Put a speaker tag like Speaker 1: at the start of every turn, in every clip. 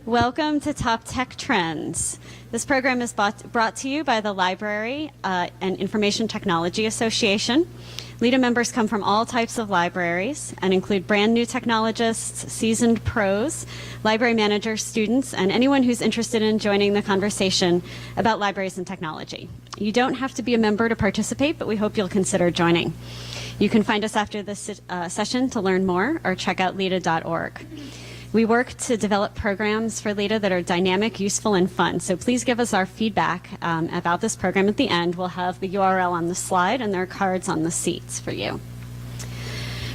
Speaker 1: Welcome to Top Tech Trends. This program is brought to you by the Library and Information Technology Association. Lita members come from all types of libraries and include brand new technologists, seasoned pros, library managers, students, and anyone who's interested in joining the conversation about libraries and technology. You don't have to be a member to participate, but we hope you'll consider joining. You can find us after this session to learn more or check out lita.org. We work to develop programs for Lita that are dynamic, useful, and fun. So please give us our feedback about this program at the end. We'll have the URL on the slide, and there are cards on the seats for you.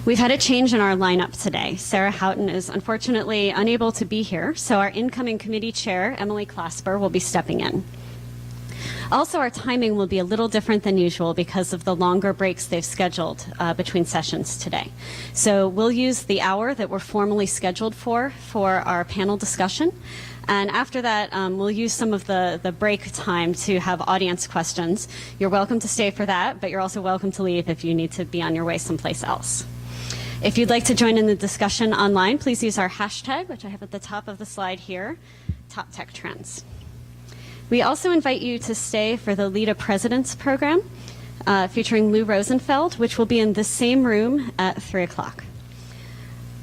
Speaker 1: We've had a change in our lineup today. Sarah Houghton is unfortunately unable to be here, so our incoming committee chair, Emily Clasper, will be stepping in. Also, our timing will be a little different than usual because of the longer breaks they've scheduled between sessions today. So we'll use the hour that we're formally scheduled for our panel discussion. And after that, we'll use some of the break time to have audience questions. You're welcome to stay for that, but you're also welcome to leave if you need to be on your way someplace else. If you'd like to join in the discussion online, please use our hashtag, which I have at the top of the slide here, Top Tech Trends. We also invite you to stay for the Lita Presidents Program featuring Lou Rosenfeld, which will be in the same room at 3 o'clock.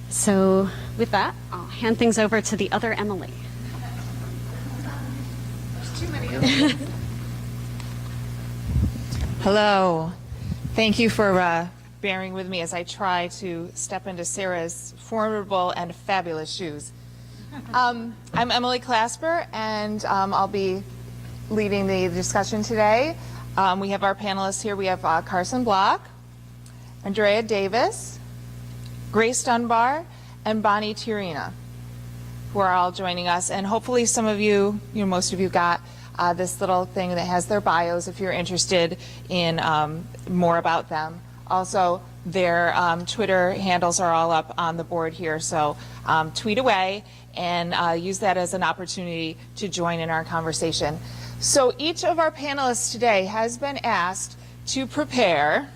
Speaker 1: So with that, I'll hand things over to the other Emily.
Speaker 2: There's too many of them. Hello. Thank you for bearing with me as I try to step into Sarah's formidable and fabulous shoes. I'm Emily Clasper, and I'll be leading the discussion today. We have our panelists here. We have Carson Block, Andrea Davis, Grace Dunbar, and Bonnie Tirina, who are all joining us. And hopefully some of you, most of you got this little thing that has their bios if you're interested in more about them. Also, their Twitter handles are all up on the board here, so tweet away and use that as an opportunity to join in our conversation. So each of our panelists today has been asked to prepare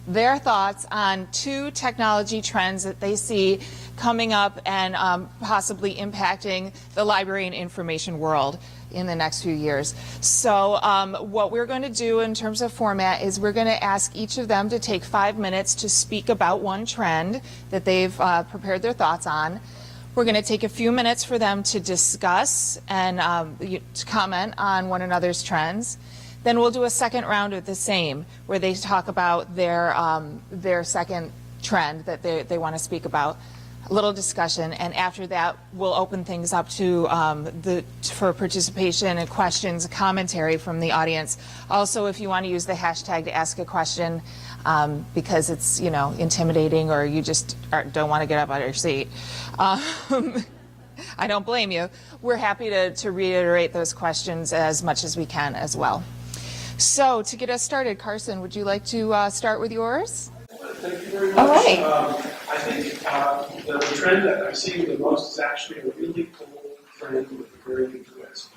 Speaker 2: their thoughts on 2 technology trends that they see coming up and possibly impacting the library and information world in the next few years. So what we're going to do in terms of format is we're going to ask each of them to take 5 minutes to speak about one trend that they've prepared their thoughts on. We're going to take a few minutes for them to discuss and to comment on one another's trends. Then we'll do a second round of the same, where they talk about their second trend that they want to speak about. A little discussion, and after that we'll open things up to for participation and questions, commentary from the audience. Also, if you want to use the hashtag to ask a question because it's intimidating, or you just don't want to get up out of your seat, I don't blame you. We're happy to reiterate those questions as much as we can as well. So to get us started, Carson, would you like to start with yours?
Speaker 3: Thank you very much.
Speaker 2: All right.
Speaker 3: I think the trend that I'm seeing the most is actually a really cool trend with a very good twist.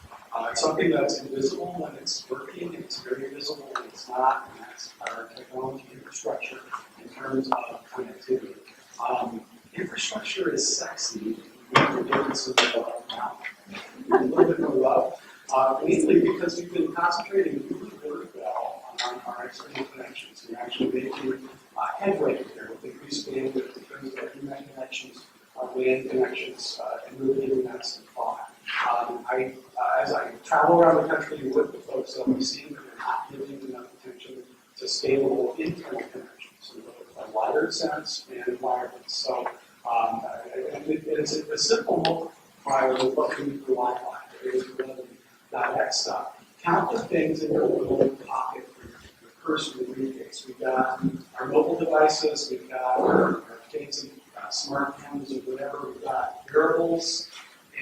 Speaker 3: It's something that's invisible when it's working, and it's very visible when it's not, and that's our technology infrastructure in terms of connectivity. Infrastructure is sexy. We have to give it some love now. A little bit more love. Mainly because we've been concentrating really well on our external connections. We're actually making headway here with increased bandwidth in terms of our internet connections, our WAN connections, and really giving that some thought. As I travel around the country and work with folks, I'm seeing that they're not giving enough attention to scalable internal connections in both a wired sense and wireless. So it's a simple multiplier of what we need for Wi-Fi. That stuff. Count the things in your little pocket for your personal briefcase. We've got our mobile devices, we've got our fancy smart cameras or whatever, we've got wearables,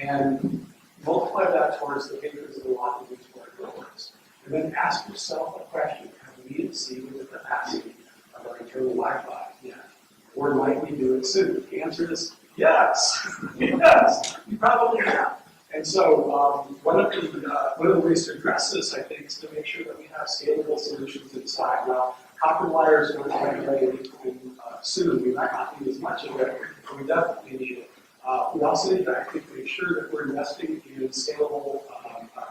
Speaker 3: and multiply that towards the papers that are walking into our doors. And then ask yourself a question: have we exceeded the capacity of our internal Wi-Fi yet? Or might we do it soon? The answer is yes. Yes, you probably have. And so one of the ways to address this, I think, is to make sure that we have scalable solutions inside. Now, copper wire is going to be ready anytime soon. We might not need as much of it, but we definitely need it We also need to, I think, make sure that we're investing in scalable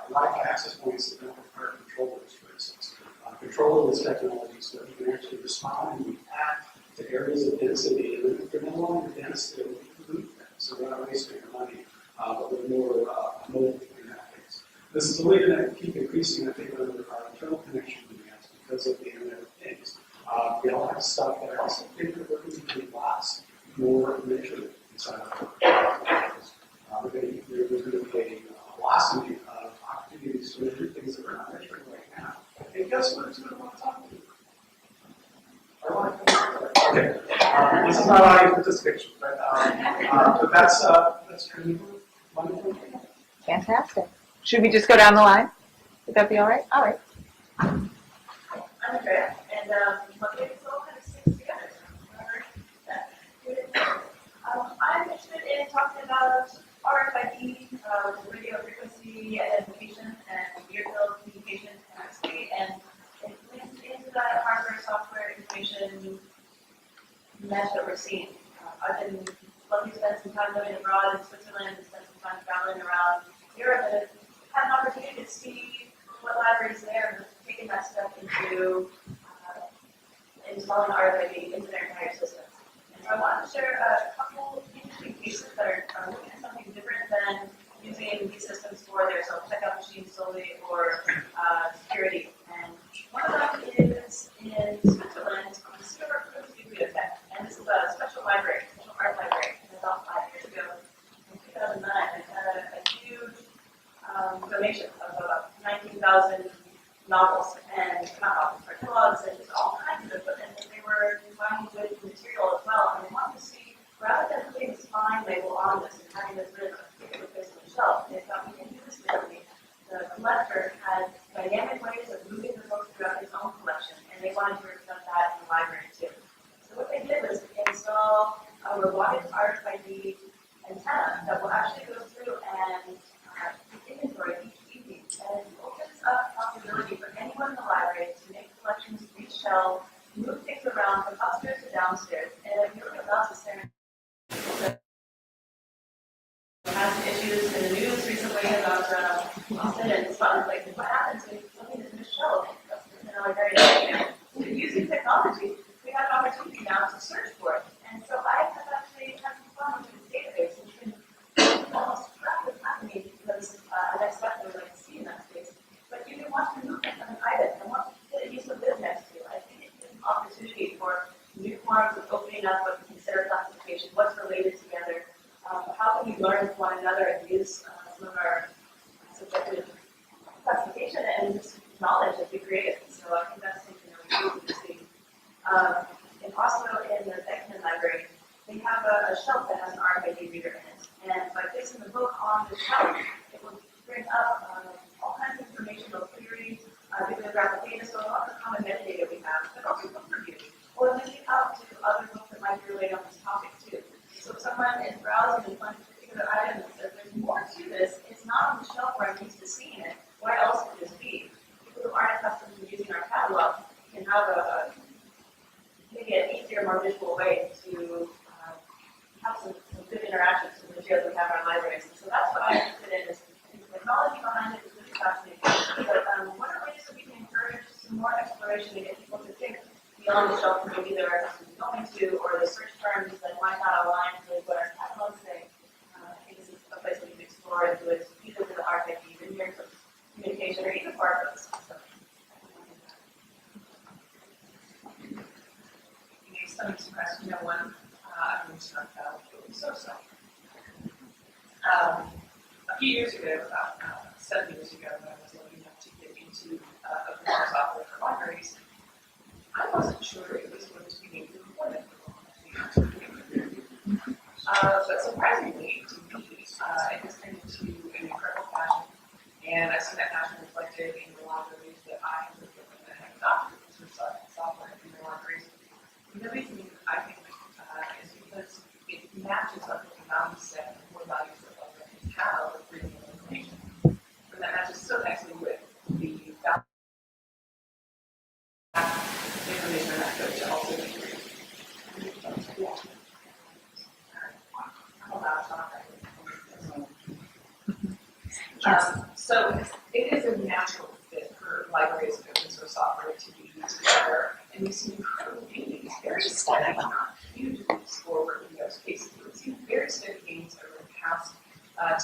Speaker 3: Wi-Fi access points that don't require controllers, for instance. Controllerless technology so that you can actually respond and react to areas of density, and then if they're no longer dense, then we can move them. So we're not wasting our money, but we're more mobile in that case. This is only going to keep increasing, I think, under our internal connection demands because of the Internet of Things. We all have stuff that I also think that we're going to do lots more measurement inside of our there's going to be a velocity of opportunities to measure things that we're not measuring right now. And guess what it's going to want to talk to? Okay, this is not audience participation, but that's kind of wonderful.
Speaker 2: Fantastic. Should we just go down the line? Would that be all right? All right.
Speaker 4: I'm Andrea, and luckily it's all kind of sticks together. I'm interested in talking about RFID, radio frequency identification, and near-field communication and it links into that hardware, software, information mesh that we're seeing. I've been lucky to spend some time living abroad in Switzerland and spent some time traveling around Europe, and I've had an opportunity to see what libraries there have taken that step into installing RFID into their entire systems. And so I wanted to share a couple interesting cases that are looking at something different than using these systems for their self-checkout machines solely or security. And one of them is in Switzerland, on the Silver Coast Bibliothek. And this is a special library, special art library. And about 5 years ago, in 2009, I had a huge donation of about 19,000 novels and not novels, but catalogs and just all kinds of equipment that they were combining with material as well. And they wanted to see, rather than putting this fine label on this and having this really particular place on the shelf, they thought we can do this differently. The collector had dynamic ways of moving the books throughout his own collection, and they wanted to represent that in the library too. So what they did was install a robotic RFID antenna that will actually go through and inventory each evening, and it opens up possibility for anyone in the library to make collections reach shelves, move things around from upstairs to downstairs, and it really allows us to had some issues in the news recently about Austin and Scotland, like what happens if something is misshelved? So using technology, we have an opportunity now to search for it. And so I have actually had some fun with this database and been almost track what's happening because I'd expect there like to see in that space. But you can want to move an item and want to use the bit next to it. I think it's an opportunity for new forms of opening up what we consider classification, what's related together. How can we learn from one another and use some of our subjective classification and just knowledge that we created? So I think that's something that we do to see. And also in the Beckman Library, they have a shelf that has an RFID reader in it. And by placing the book on the shelf, it will bring up all kinds of information about queries, bibliographic data, so a lot of the common metadata we have, but also book reviews, or linking out to other books that might be related on this topic too. So if someone is browsing and finds a particular item and says, there's more to this, it's not on the shelf where I'm used to seeing it, where else could this be? People who aren't accustomed to using our catalog can have maybe an easier, more visual way to have some good interactions with the materials we have in our libraries. And so that's what I'm interested in, is the technology behind it is really fascinating. But what are ways that we can encourage some more exploration to get people to think beyond the shelf maybe they're accustomed to going to, or the search terms that might not align with what our catalogs say? I think this is a place we can explore and do it either with the RFID, even here for communication, or even barcodes. So,
Speaker 5: Some question, no one, I'm going to talk about so. A few years ago, about 7 years ago, when I was looking up to get into open source software for libraries, I wasn't sure it was going to be needed employment for long. But surprisingly, to me, it has turned into an incredible passion, and I see that passion reflected in the libraries that I have lived in that have adopted open source software in their libraries. The reason I think is because it matches up with the mindset and core values that librarians have of freedom of information. And that matches so nicely with the information that goes to also be free. I'm allowed to talk So it is a natural fit for libraries and open source software to be together, and we've seen incredible gains, very steady, not huge leaps forward in those cases, but we've seen very steady gains over the past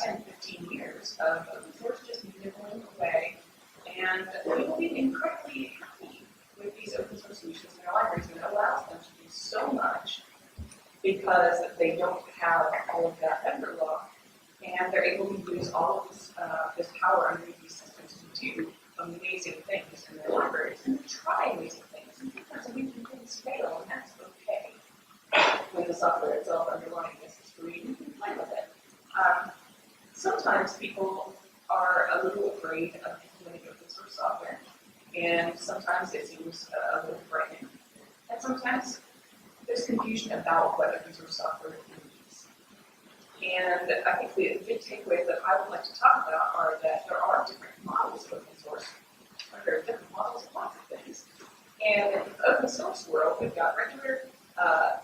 Speaker 5: 10, 15 years of open source just nibbling away, and we will be incredibly happy with these open source solutions in our libraries, and it allows them to do so much because they don't have all of that vendor lock, and they're able to use all of this power underneath these systems to do amazing things in their libraries and to try amazing things. And sometimes amazing things fail, and that's okay. When the software itself underlying this is free, you can play with it. Sometimes people are a little afraid of implementing open source software, and sometimes it seems a little frightening, and sometimes there's confusion about what open source software means. And I think the big takeaways that I would like to talk about are that there are different models of open source. There are different models of lots of things. And in the open source world, we've got regular,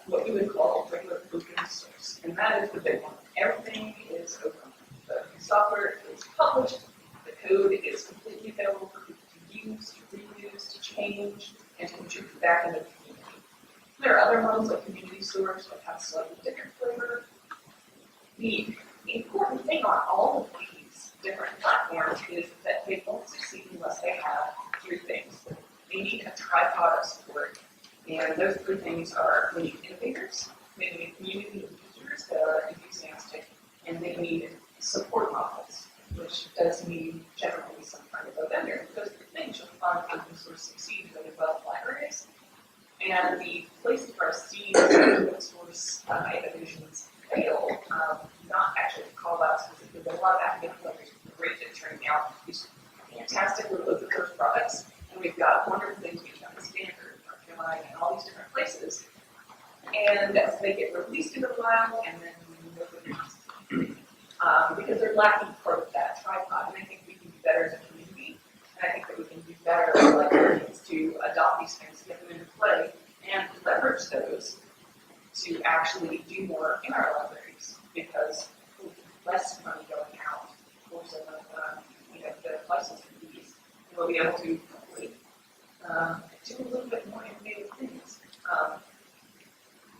Speaker 5: what we would call regular open source. And that is the big one. Everything is open. The software is published, the code is completely available for people to use, to reuse, to change, and to contribute back into the community. There are other models like community storage that have slightly different flavor. The important thing on all of these different platforms is that they won't succeed unless they have three things. They need a tripod of support, and those three things are we need innovators, they need a community of users that are enthusiastic, and they need support models, which does mean generally some kind of a vendor. Those three things you'll find open source succeed when develop libraries. And the places where I've seen open source innovations fail, not actually to call out specifically, but a lot of academic libraries are great at turning out these fantastic little open source products. And we've got wonderful things we've done at Stanford, North Carolina, and all these different places. And they get released into the wild, and then nobody uses them. Because they're lacking part of that tripod. And I think we can do better as a community. And I think that we can do better as librarians to adopt these things, get them into play, and leverage those to actually do more in our libraries. Because with less money going out for some of the licensing fees, we'll be able to hopefully do a little bit more innovative things.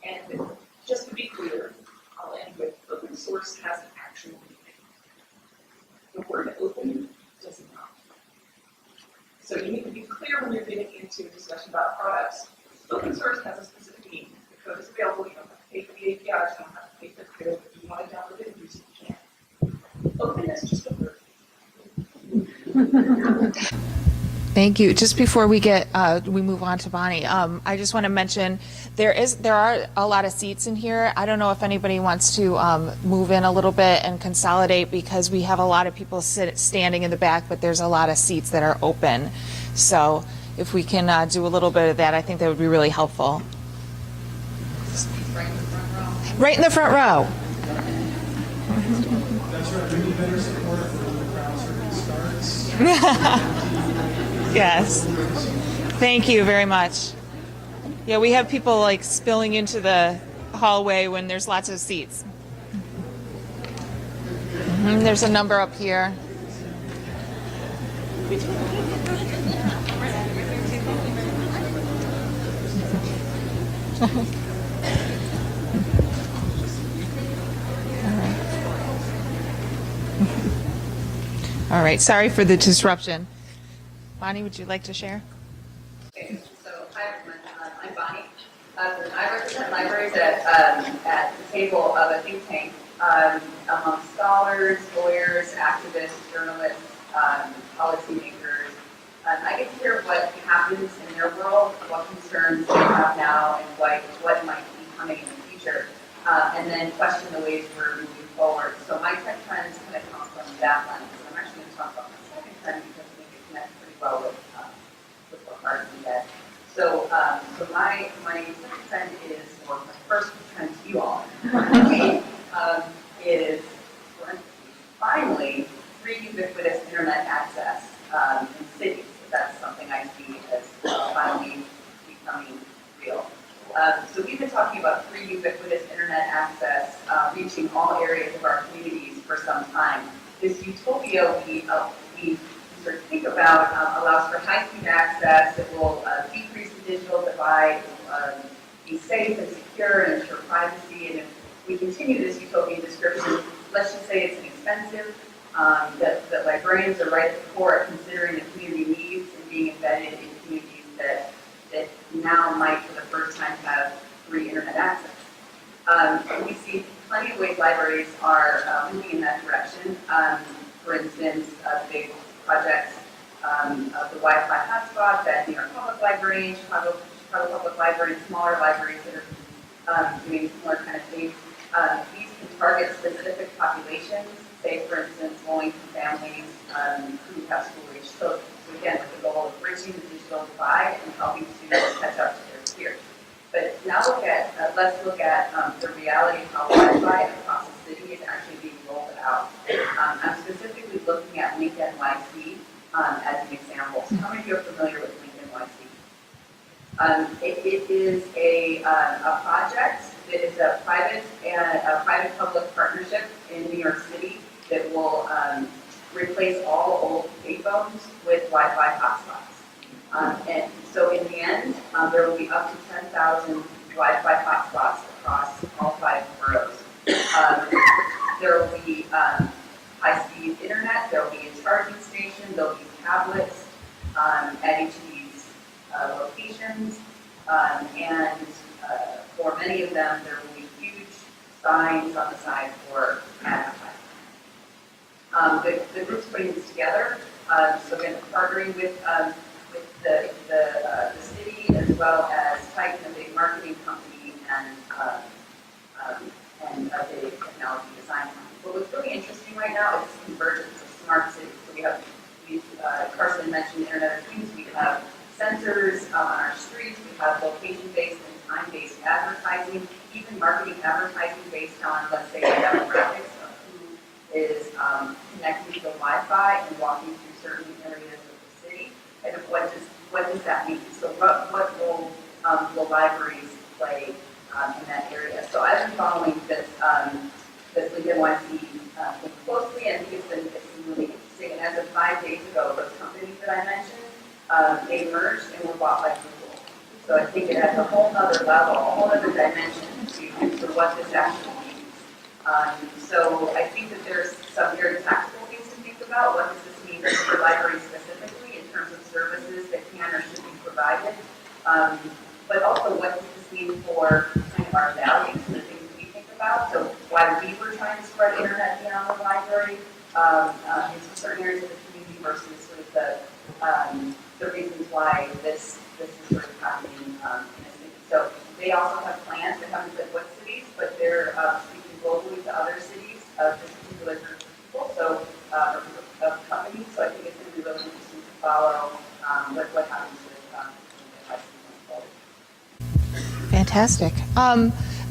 Speaker 5: And just to be clear, I'll end with open source has an actual meaning. The word open does not. So you need to be clear when you're getting into a discussion about products. Open source has a specific meaning. The code is available. You don't have to pay for the APIs. You don't have to pay for the code. If you want to download it and use it, you can. Open is just a word.
Speaker 2: Thank you. Just before we move on to Bonnie, I just want to mention there are a lot of seats in here. I don't know if anybody wants to move in a little bit and consolidate because we have a lot of people standing in the back, but there's a lot of seats that are open. So if we can do a little bit of that, I think that would be really helpful. Right in the front row.
Speaker 3: That's right, we need better support for when the crowd surfing starts.
Speaker 2: Yes. Thank you very much. Yeah, we have people like spilling into the hallway when there's lots of seats. There's a number up here. All right, sorry for the disruption. Bonnie, would you like to share?
Speaker 6: Okay, so hi everyone, I'm Bonnie. I represent libraries at the table of a think tank among scholars, lawyers, activists, journalists, policymakers. I get to hear what happens in their world, what concerns they have now, and what might be coming in the future, and then question the ways we're moving forward. So my tech trend is going to come from that lens. I'm actually going to talk about my second trend because I think it connects pretty well with what Martin said. So my second trend is, or my first trend to you all, is finally free ubiquitous internet access in cities. That's something I see as finally becoming real. So we've been talking about free ubiquitous internet access reaching all areas of our communities for some time. this utopia we sort of think about allows for high-speed access. It will decrease the digital divide, be safe and secure, and ensure privacy. And if we continue this utopian description, let's just say it's inexpensive, that librarians are right at the core of considering the community needs and being embedded in communities that now might for the first time have free internet access. We see plenty of ways libraries are moving in that direction. For instance, big projects of the Wi-Fi hotspot at New York Public Library, Chicago Public Library, and smaller libraries that are doing similar kind of things. These can target specific populations, say, for instance, low-income families who have school age. So again, with the goal of bridging the digital divide and helping students catch up to their peers. But now let's look at the reality of how Wi-Fi across the city is actually being rolled out. I'm specifically looking at Link NYC as an example. So how many of you are familiar with Link NYC? It is a project. It is a private-public partnership in New York City that will replace all old payphones with Wi-Fi hotspots. And so in the end, there will be up to 10,000 Wi-Fi hotspots across all 5 boroughs. There will be high-speed internet, there will be a charging station, there will be tablets at each of these locations, and for many of them, there will be huge signs on the side for advertising. The group's putting this together, so again, partnering with the city as well as Titan, a big marketing company, and a big technology design company. But what's really interesting right now is convergence of smart cities. So Carson mentioned Internet of Things. We have sensors on our streets. We have location-based and time-based advertising, even marketing advertising based on, let's say, the demographics of who is connecting to the Wi-Fi and walking through certain areas of the city. And what does that mean? So what role will libraries play in that area? So I've been following this Link NYC thing closely, and I think it's really interesting. And as of 5 days ago, those companies that I mentioned, they merged and were bought by Google. So I think it adds a whole other level, a whole other dimension to what this actually means. So I think that there's some very tactical things to think about. What does this mean for libraries specifically in terms of services that can or should be provided? But also, what does this mean for kind of our values and the things that we think about? So why we were trying to spread internet beyond the library into certain areas of the community versus sort of the reasons why this is sort of happening in a city. So they also have plans. They haven't said what cities, but they're speaking globally to other cities of this particular group of people, so of companies. So I think it's going to be really interesting to follow what happens with
Speaker 2: Fantastic.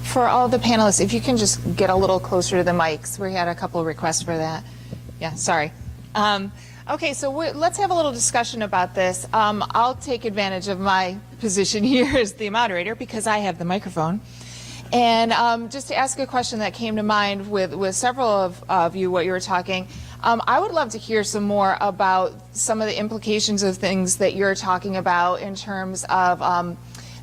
Speaker 2: For all the panelists, if you can just get a little closer to the mics. We had a couple of requests for that. Yeah, sorry. Okay, so let's have a little discussion about this. I'll take advantage of my position here as the moderator because I have the microphone. And just to ask a question that came to mind with several of you, what you were talking, I would love to hear some more about some of the implications of things that you're talking about in terms of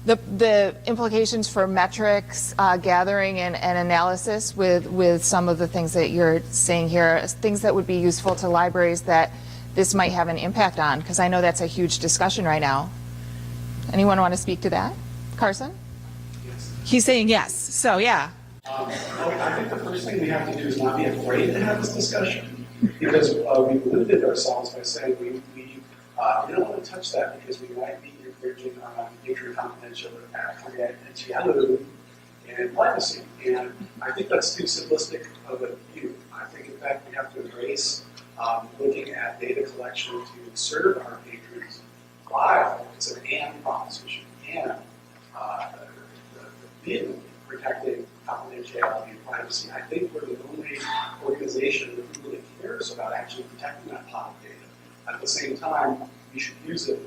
Speaker 2: the implications for metrics gathering and analysis with some of the things that you're saying here, things that would be useful to libraries that this might have an impact on, because I know that's a huge discussion right now. Anyone want to speak to that? Carson?
Speaker 3: Yes.
Speaker 2: He's saying yes, so yeah.
Speaker 3: I think the first thing we have to do is not be afraid to have this discussion, because we limited ourselves by saying we don't want to touch that because we might be infringing on data confidentiality and privacy. And I think that's too simplistic of a view. I think, in fact, we have to embrace looking at data collection to serve our patrons while it's an and proposition and vehemently protecting confidentiality and privacy. I think we're the only organization that really cares about actually protecting that public data. At the same time, we should use it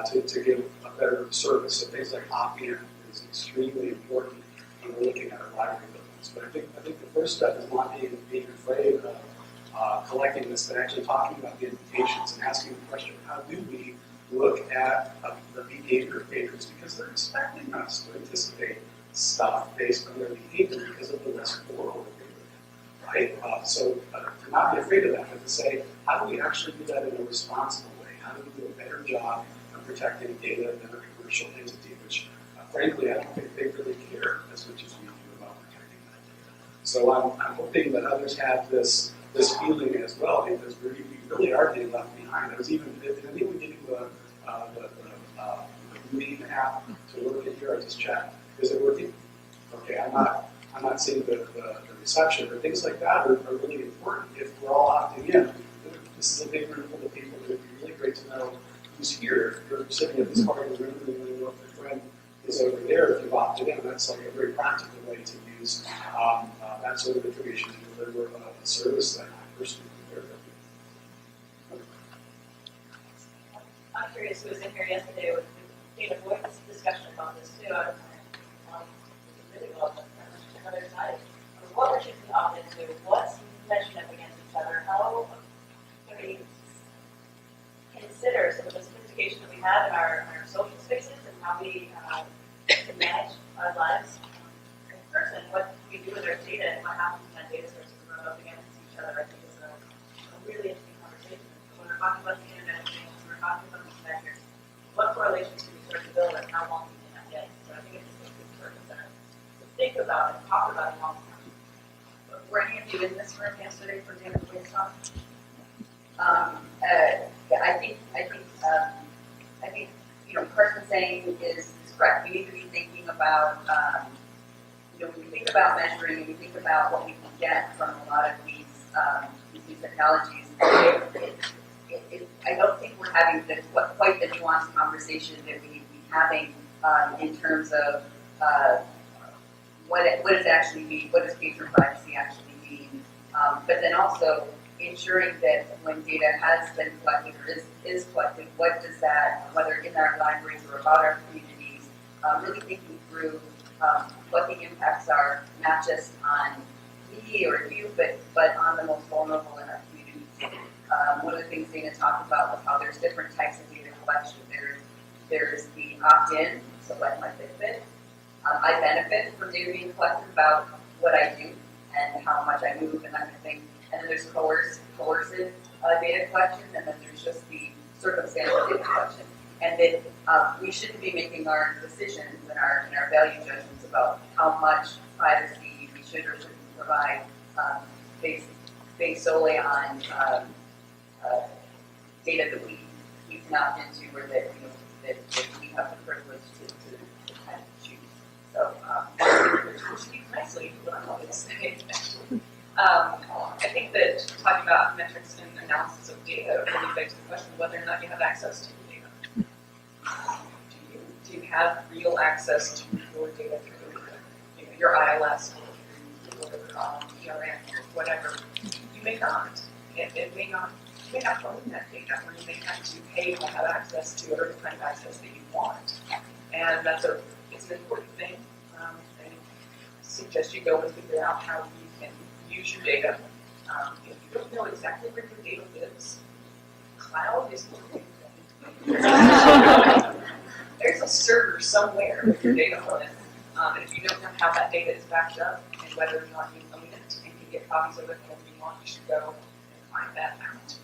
Speaker 3: to give a better service. So things like opt-in is extremely important when we're looking at our library buildings. But I think the first step is not being afraid of collecting this, but actually talking about the implications and asking the question, how do we look at the behavior of patrons, because they're expecting us to anticipate stuff based on their behavior because of the risk of the world that they live in, right? So to not be afraid of that, but to say, how do we actually do that in a responsible way? How do we do a better job of protecting data than a commercial entity, which frankly, I don't think they really care as much as we do about protecting that data. So I'm hoping that others have this feeling as well, because we really are getting left behind. I was even, did anyone getting the Lead app to work in here? I just checked. Is it working? Okay, I'm not seeing the reception, but things like that are really important if we're all opting in. This is a big room full of people. It would be really great to know who's here. If you're sitting at this part of the room and you know if your friend is over there, if you've opted in, that's like a very practical way to use that sort of information to deliver a service that I personally prefer.
Speaker 4: I'm curious who was in here yesterday with Dana Boyd's discussion about this too. Really well, another side. What we're choosing to opt into, what's meshing up against each other, how can we consider some of the sophistication that we have in our social spaces and how we can manage our lives in person, what we do with our data and what happens when that data starts to run up against each other, I think is a really interesting conversation. When we're talking about the internet of things, when we're talking about these measures, what correlations do we start to build and how long can we not get? So I think it's just a good purpose to think about and talk about long term. But were any of you in this room yesterday for Dana Boyd's talk?
Speaker 6: Yeah, I think, you know, Carson's saying is correct. We need to be thinking about, you know, when we think about measuring and we think about what we can get from a lot of these new technologies, I don't think we're having quite the nuanced conversation that we need to be having in terms of what does actually mean, what does patron privacy actually mean, but then also ensuring that when data has been collected or is collected, what does that, whether in our libraries or about our communities, really thinking through what the impacts are, not just on me or you, but on the most vulnerable in our communities. One of the things Dana talked about was how there's different types of data collection. There's the opt-in, so like my Fitbit. I benefit from data being collected about what I do and how much I move and that kind of thing. And then there's coercive data collection, and then there's just the circumstantial data collection. And that we shouldn't be making our decisions and our value judgments about how much privacy we should or shouldn't provide based solely on data that we can opt into or that that we have the privilege to kind of choose. So
Speaker 4: Which speaks nicely to what I'm going to say. I think that talking about metrics and analysis of data really begs the question whether or not you have access to the data. Do you have real access to your data through your ILS or through your PRN or whatever? You may not. It may not. You may not own that data, or you may have to pay to have access to it or the kind of access that you want. And it's an important thing. I suggest you go and figure out how you can use your data. If you don't know exactly where your data lives, cloud is looking. There's a server somewhere with your data on it. And if you don't know how that data is backed up and whether or not you own it and can get copies of it whenever you want, you should go and find that out.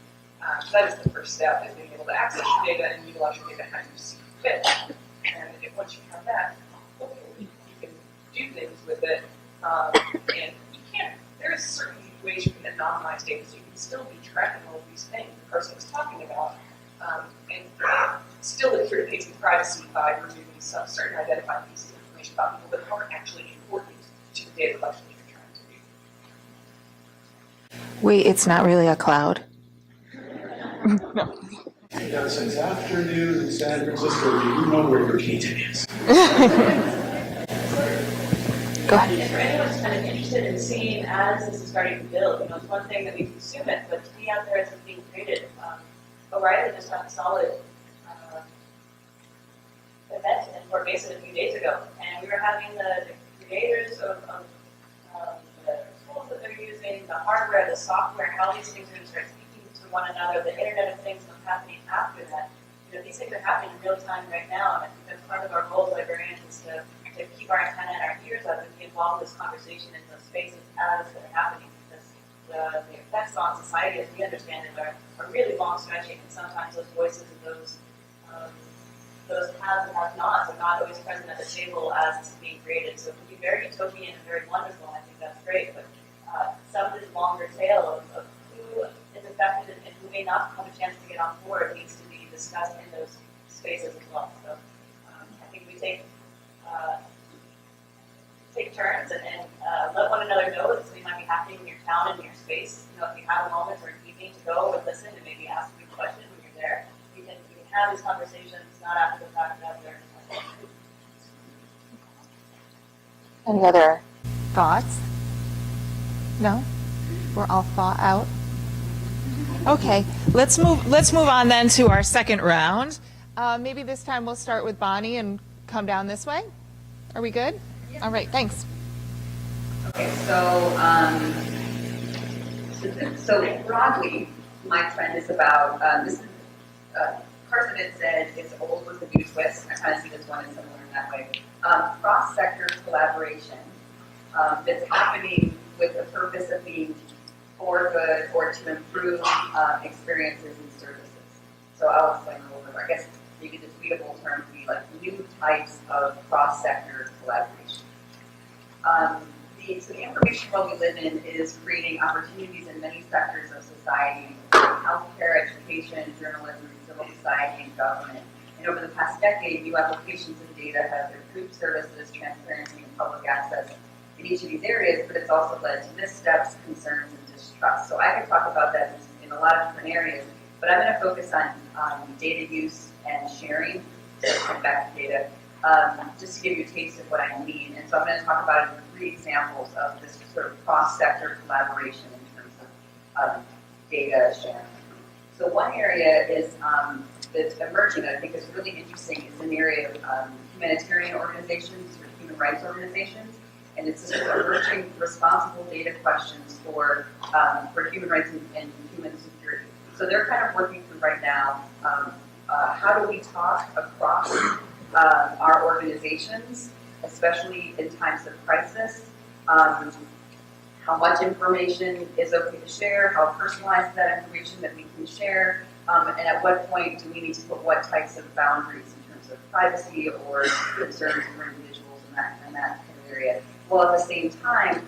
Speaker 4: So that is the first step, is being able to access your data and utilize your data how you see fit. And once you have that, hopefully you can do things with it. And you can. There is certain ways you can anonymize data so you can still be tracking all of these things the person was talking about, and still adhere to patient privacy by removing some certain identifying pieces of information about people that aren't actually important to the data collection that you're trying to do.
Speaker 2: Wait, it's not really a cloud?
Speaker 3: Yeah, since afternoon in San Francisco, you know where your data is.
Speaker 2: Go ahead.
Speaker 4: If anyone's kind of interested in seeing as this is starting to build, it's one thing that we consume it, but to be out there as it's being created. O'Reilly just had a solid event in Fort Mesa a few days ago, and we were having the creators of the tools that they're using understanding the hardware, the software, how these things are going to start speaking to one another, the Internet of Things and what's happening after that. These things are happening in real time right now, and I think that's part of our goal as librarians is to keep our antenna and our ears up and be involved in this conversation in those spaces as they're happening, because the effects on society as we understand it are really long stretching, and sometimes those voices and those haves and have-nots are not always present at the table as it's being created. So it can be very utopian and very wonderful, and I think that's great, but some of this longer tail of who is affected and who may not have a chance to get on board needs to be discussed in those spaces as well. So I think we take turns and let one another know that something might be happening in your town and in your space. If you have a moment or an evening to go and listen and maybe ask a question when you're there, we can have these conversations not after the fact, but after.
Speaker 2: Any other thoughts? No? We're all thought out? Okay, let's move on then to our second round. Maybe this time we'll start with Bonnie and come down this way. Are we good? Yeah. All right, thanks.
Speaker 6: Okay, so broadly, my trend is about, parts of it said it's old with a new twist. I kind of see this one as similar in that way. Cross-sector collaboration that's happening with the purpose of being for good or to improve experiences and services. So I'll explain a little bit. I guess maybe the tweetable term would be like new types of cross-sector collaboration. So the information world we live in is creating opportunities in many sectors of society, including healthcare, education, journalism, civil society, and government. And over the past decade, new applications of data have improved services, transparency, and public access in each of these areas, but it's also led to missteps, concerns, and distrust. So I could talk about that in a lot of different areas, but I'm going to focus on data use and sharing. So come back to data, just to give you a taste of what I mean. And so I'm going to talk about 3 examples of this sort of cross-sector collaboration in terms of data sharing. So one area is that's emerging that I think is really interesting is an area of humanitarian organizations or human rights organizations. And it's sort of emerging responsible data questions for human rights and human security. So they're kind of working through right now, how do we talk across our organizations, especially in times of crisis, how much information is okay to share, how personalized that information that we can share, and at what point do we need to put what types of boundaries in terms of privacy or concerns for individuals in that kind of area. Well, at the same time,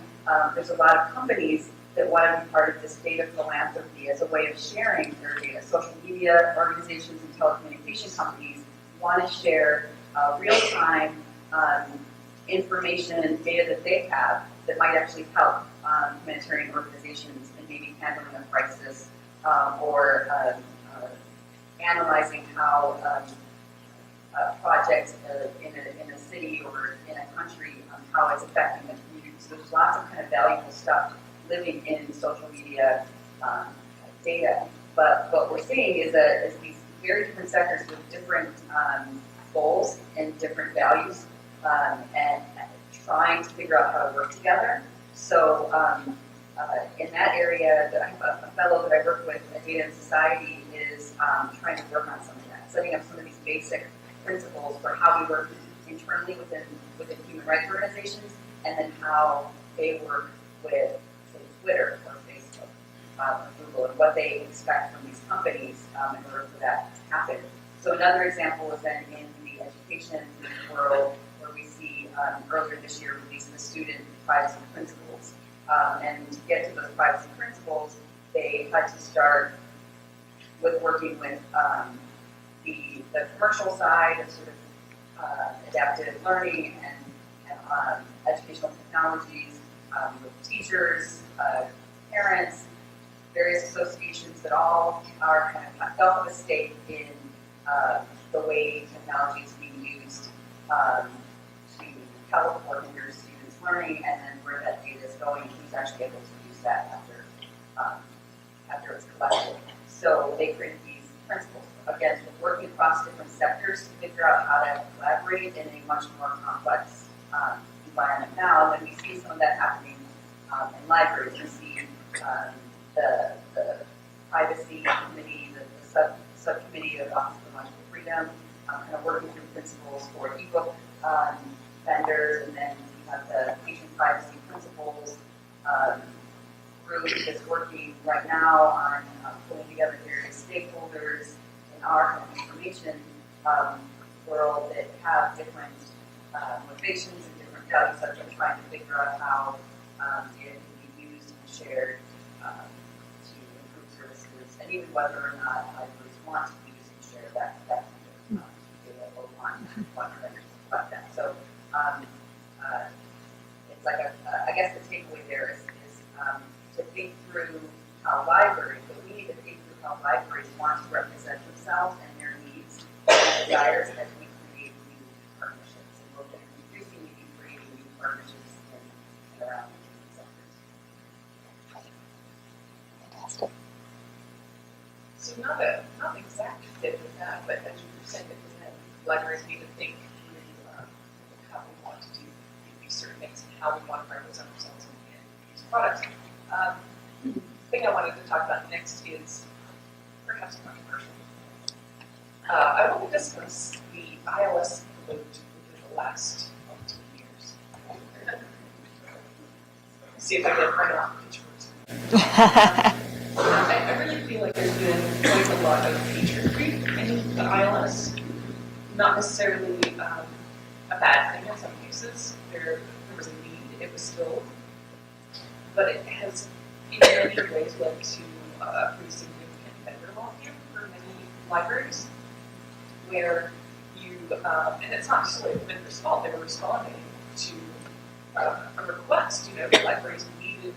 Speaker 6: there's a lot of companies that want to be part of this data philanthropy as a way of sharing their data. Social media organizations and telecommunication companies want to share real-time information and data that they have that might actually help humanitarian organizations in maybe handling a crisis or analyzing how a project in a city or in a country, how it's affecting the community. So there's lots of kind of valuable stuff living in social media data. But what we're seeing is these very different sectors with different goals and different values and trying to figure out how to work together. So in that area, I have a fellow that I work with at Data and Society is trying to work on some of that, setting up some of these basic principles for how we work internally within human rights organizations, and then how they work with, say, Twitter or Facebook or Google, and what they expect from these companies in order for that to happen. So another example is then in the education world, where we see earlier this year released the student privacy principles. And to get to those privacy principles, they had to start with working with the commercial side of sort of adaptive learning and educational technologies, with teachers, parents, various associations that all are kind of felt a stake in the way technology is being used to help or hinder students' learning, and then where that data is going, who's actually able to use that after it's collected. So they created these principles, again, working across different sectors to figure out how to collaborate in a much more complex environment now. And we see some of that happening in libraries. We see the privacy committee, the subcommittee of Office of Intellectual Freedom, kind of working through principles for ebook vendors, and then we have the patient privacy principles group that's working right now on pulling together various stakeholders in our kind of information world that have different motivations and different value subjects, trying to figure out how it can be used and shared to improve services, and even whether or not libraries want to use and share that data or want vendors like that. So it's like I guess the takeaway there is to think through how libraries, but we need to think through how libraries want to represent themselves and their needs and desires as we create new partnerships. And we're going to increasingly be creating new partnerships in around these sectors.
Speaker 2: Fantastic.
Speaker 5: So not an exact fit with that, but as you were saying, libraries need to think through how we want to do these certain things and how we want to represent ourselves in these products. The thing I wanted to talk about next is perhaps controversial. I want to discuss the iOS vote within the last 2 years. See if I can run off pitchforks. I really feel like there's been quite a lot of feature creep in the iOS. Not necessarily a bad thing in some cases. There was a need, it was filled. But it has in many ways led to a pretty significant vendor lock-in for many libraries, where you, and it's not necessarily the vendor's fault, they were responding to a request. The libraries needed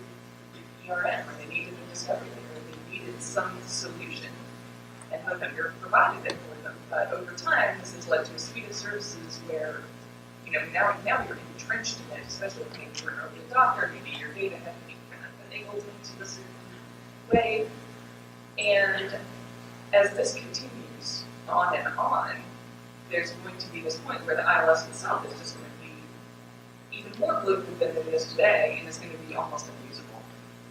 Speaker 5: ERM, or they needed a discovery layer, or they needed some solution, and the vendor provided it for them. But over time, this has led to a suite of services where, now you're entrenched in it, especially when you're an early adopter, maybe your data had to be kind of enabled into a certain way. And as this continues on and on, there's going to be this point where the iOS itself is just going to be even more bloated than it is today, and it's going to be almost unusable.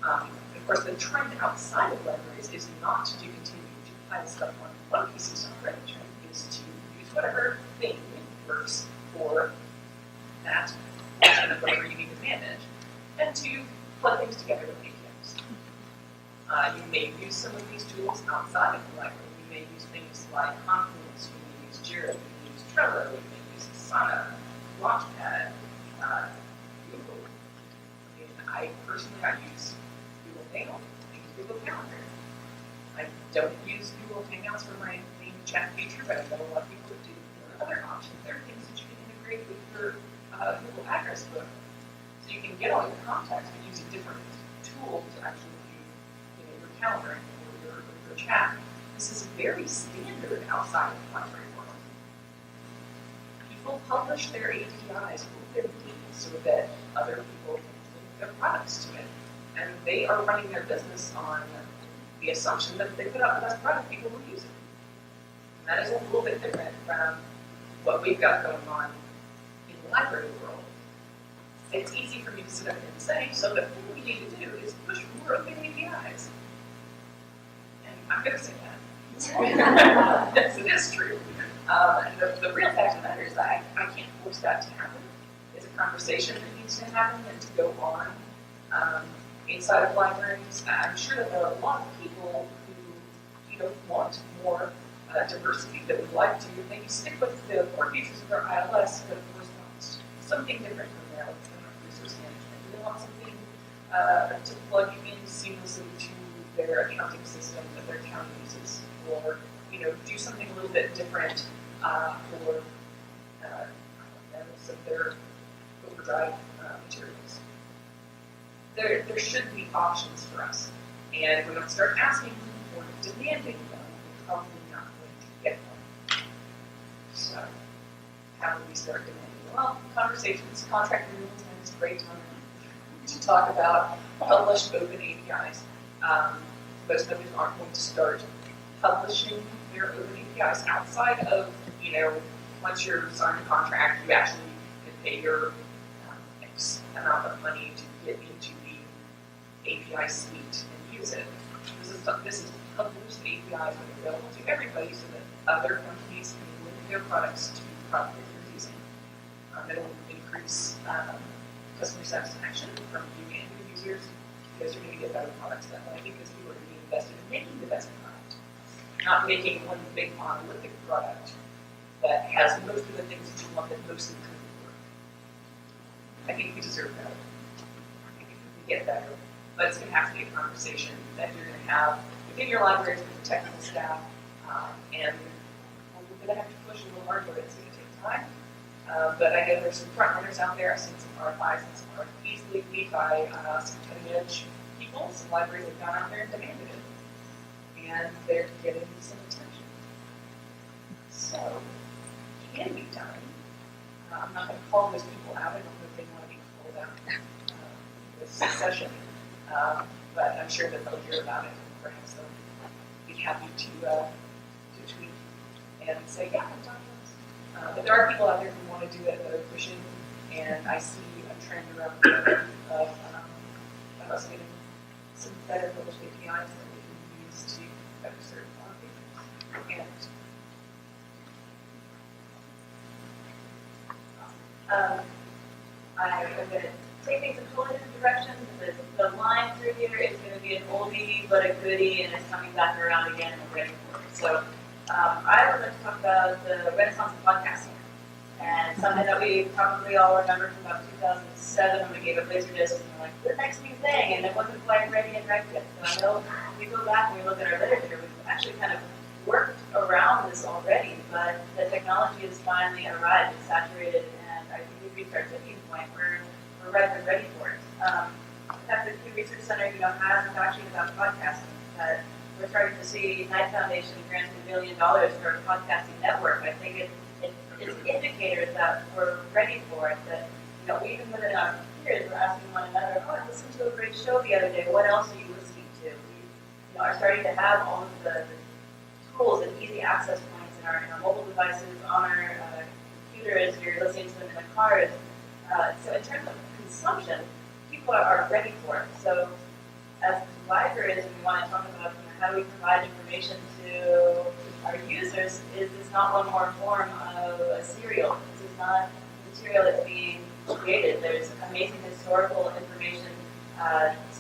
Speaker 5: Of course, the trend outside of libraries is not to continue to hide stuff on one piece of software. The trend is to use whatever thing works for that portion of whatever you need to manage, and to plug things together with APIs. You may use some of these tools outside of the library. You may use things like Confluence, you may use Jira, you may use Trello, you may use Asana, Launchpad, Google. I personally use Google Mail and Google Calendar. I don't use Google Hangouts for my main chat feature, but I know a lot of people do. There are other options. There are things that you can integrate with your Google address book, so you can get all your contacts, but use a different tool to actually do your calendaring or your chat. This is very standard outside of the library world. People publish their APIs with their needs so that other people can link their products to it. And they are running their business on the assumption that if they put out the best product, people will use it. And that is a little bit different from what we've got going on in the library world. It's easy for me to sit up here and say, so the thing we need to do is push more open APIs. And I'm going to say that. Yes, it is true. And the real fact of the matter is that I can't force that to happen. It's a conversation that needs to happen and to go on inside of libraries. I'm sure that there are a lot of people who want more diversity, that would like to maybe stick with the core features of their iOS, but of course want something different from their resource management. They want something to plug in seamlessly to their accounting system that their town uses, or do something a little bit different for some of their overdrive materials. There should be options for us, and if we don't start asking or demanding them, we're probably not going to get them. So, how do we start demanding? Well, conversations, contract renewals, and it's a great time to talk about published open APIs. Most companies aren't going to start publishing their open APIs outside of, once you're signed a contract, you actually can pay your X amount of money to get into API suite and use it. This is published APIs that are available to everybody so that other companies can link their products to the product that you're using. It'll increase customer satisfaction from you and your users because you're going to get better products that way because people are going to be invested in making the best product, not making one big monolithic product that has most of the things that you want that most of the company work. I think we deserve better. I think we get better. But it's going to have to be a conversation that you're going to have within your libraries with the technical staff, and we're going to have to push a little harder. It's going to take time. But I know there's some front runners out there. I've seen some RFIs and some RFPs lead by some cutting edge people, some libraries have gone out there and demanded it. And they're getting some attention. So, it can be done. I'm not going to call those people out. I don't know if they want to be called out this session. But I'm sure that they'll hear about it and perhaps they'll be happy to tweet and say, yeah, I'm talking about this. But there are people out there who want to do it that are pushing, and I see a trend around there of us getting some better published APIs that we can use to better serve our patrons.
Speaker 4: I'm going to take things in totally different directions. The line through here is going to be an oldie but a goodie, and it's coming back around again, and we're ready for it. So I would like to talk about the renaissance of podcasting, and something that we probably all remember from about 2007 when we gave up Laserdisc, and we're like, the next new thing, and it wasn't quite ready and ripe yet. So I know if we go back and we look at our literature, we've actually kind of worked around this already, but the technology has finally arrived and saturated, and I think we've reached our tipping point where we're ripe and ready for it. In fact, the Pew Research Center, has a fact sheet about podcasting that we're starting to see Knight Foundation granting $1 million for a podcasting network. I think it's indicators that we're ready for it, that, even within our peers, we're asking one another, oh, I listened to a great show the other day, what else are you listening to? We are starting to have all of the tools and easy access points in our mobile devices, on our computers, you're listening to them in the cars. So in terms of consumption, people are ready for it. So as libraries, we want to talk about how do we provide information to our users. Is this not one more form of a serial? This is not material that's being created. There's amazing historical information,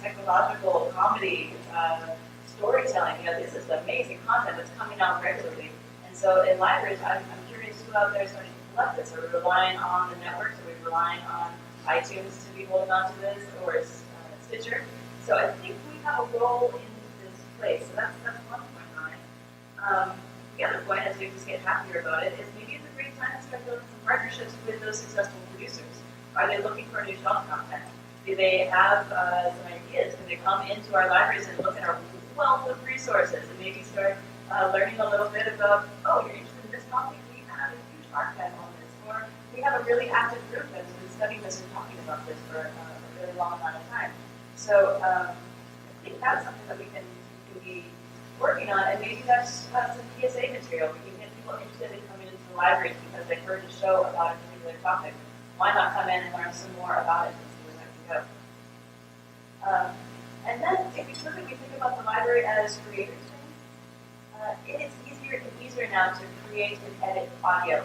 Speaker 4: technological comedy, storytelling. This is amazing content that's coming out regularly. And so in libraries, I'm curious who out there is starting to collect this. Are we relying on the networks? Are we relying on iTunes to be holding on to this, or Stitcher? So I think we have a role in this place. So that's one point on it. The other point, as we just get happier about it, is maybe it's a great time to start building some partnerships with those successful producers. Are they looking for new shelf content? Do they have some ideas? Can they come into our libraries and look at our wealth of resources and maybe start learning a little bit about, oh, you're interested in this topic? We have a huge archive on this. Or we have a really active group that's been studying this and talking about this for a really long amount of time. So I think that's something that we can be working on, and maybe that's some PSA material. We can get people interested in coming into the libraries because they've heard a show about a particular topic. Why not come in and learn some more about it and see where that can go? And then if we typically think about the library as creators, it is easier and easier now to create and edit audio.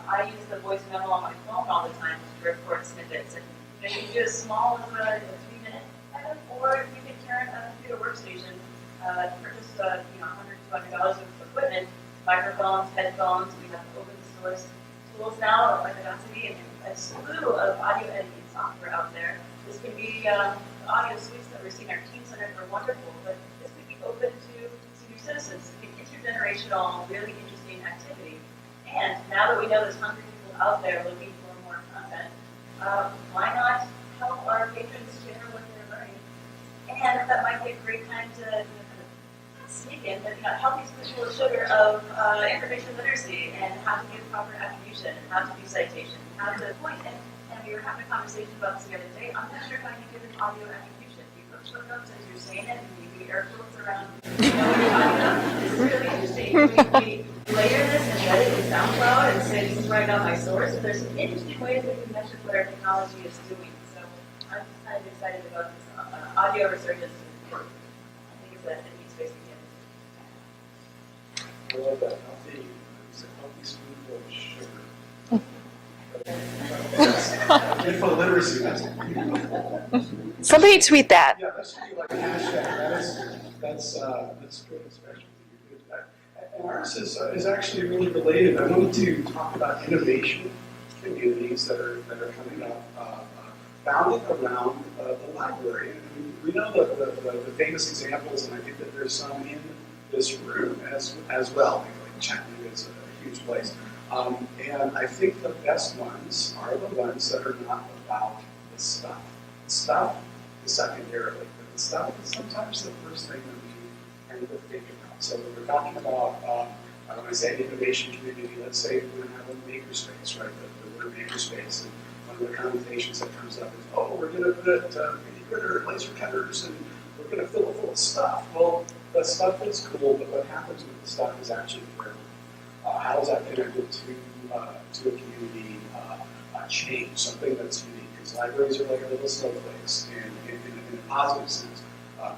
Speaker 4: I use the voice memo on my phone all the time to record snippets, and you can do as small as a 3-minute edit, or you can turn a computer workstation for just $100, $200 of equipment, microphones, headphones. We have open source tools now like Audacity and a slew of audio editing software out there. This can be the audio suites that we're seeing our Team Centers are wonderful, but this could be open to senior citizens. It can be intergenerational, really interesting activity. And now that we know there's hungry people out there looking for more content, why not help our patrons share what they're learning? And that might be a great time to kind of sneak in, but help these people with sugar of information literacy and how to give proper attribution, and how to do citation, how to point. And we were having a conversation about this the other day. I'm not sure if I can give an audio attribution. You put footnotes as you're saying it, and you do air quotes around. You know what you're talking about? This is really interesting. We layer this and embed it in SoundCloud and say this is right on my source. So there's some interesting ways that we can measure what our technology is doing. So I'm kind of excited about this audio audio resurgence. I think it's a neat space to
Speaker 3: I love that healthy, it's a healthy spoonful of sugar. Info literacy, that's
Speaker 2: Somebody tweet that.
Speaker 3: yeah, that should be like a hashtag. That's good, especially. And ours is actually really related. I wanted to talk about innovation communities that are coming up, founded around the library. And we know the famous examples, and I think that there's some in this room as well. Like Chattanooga is a huge place. And I think the best ones are the ones that are not about the stuff. The stuff is secondarily, but the stuff is sometimes the first thing that we tend to think about. So when we're talking about, when I say innovation community, let's say we're going to have a makerspace, right? The word makerspace, and one of the connotations that comes up is, oh, we're going to put 3D printer and laser cutters, and we're going to fill it full of stuff. Well, the stuff is cool, but what happens with the stuff is actually very how is that connected to a community change, something that's unique? Because libraries are like little snowflakes, and in a positive sense.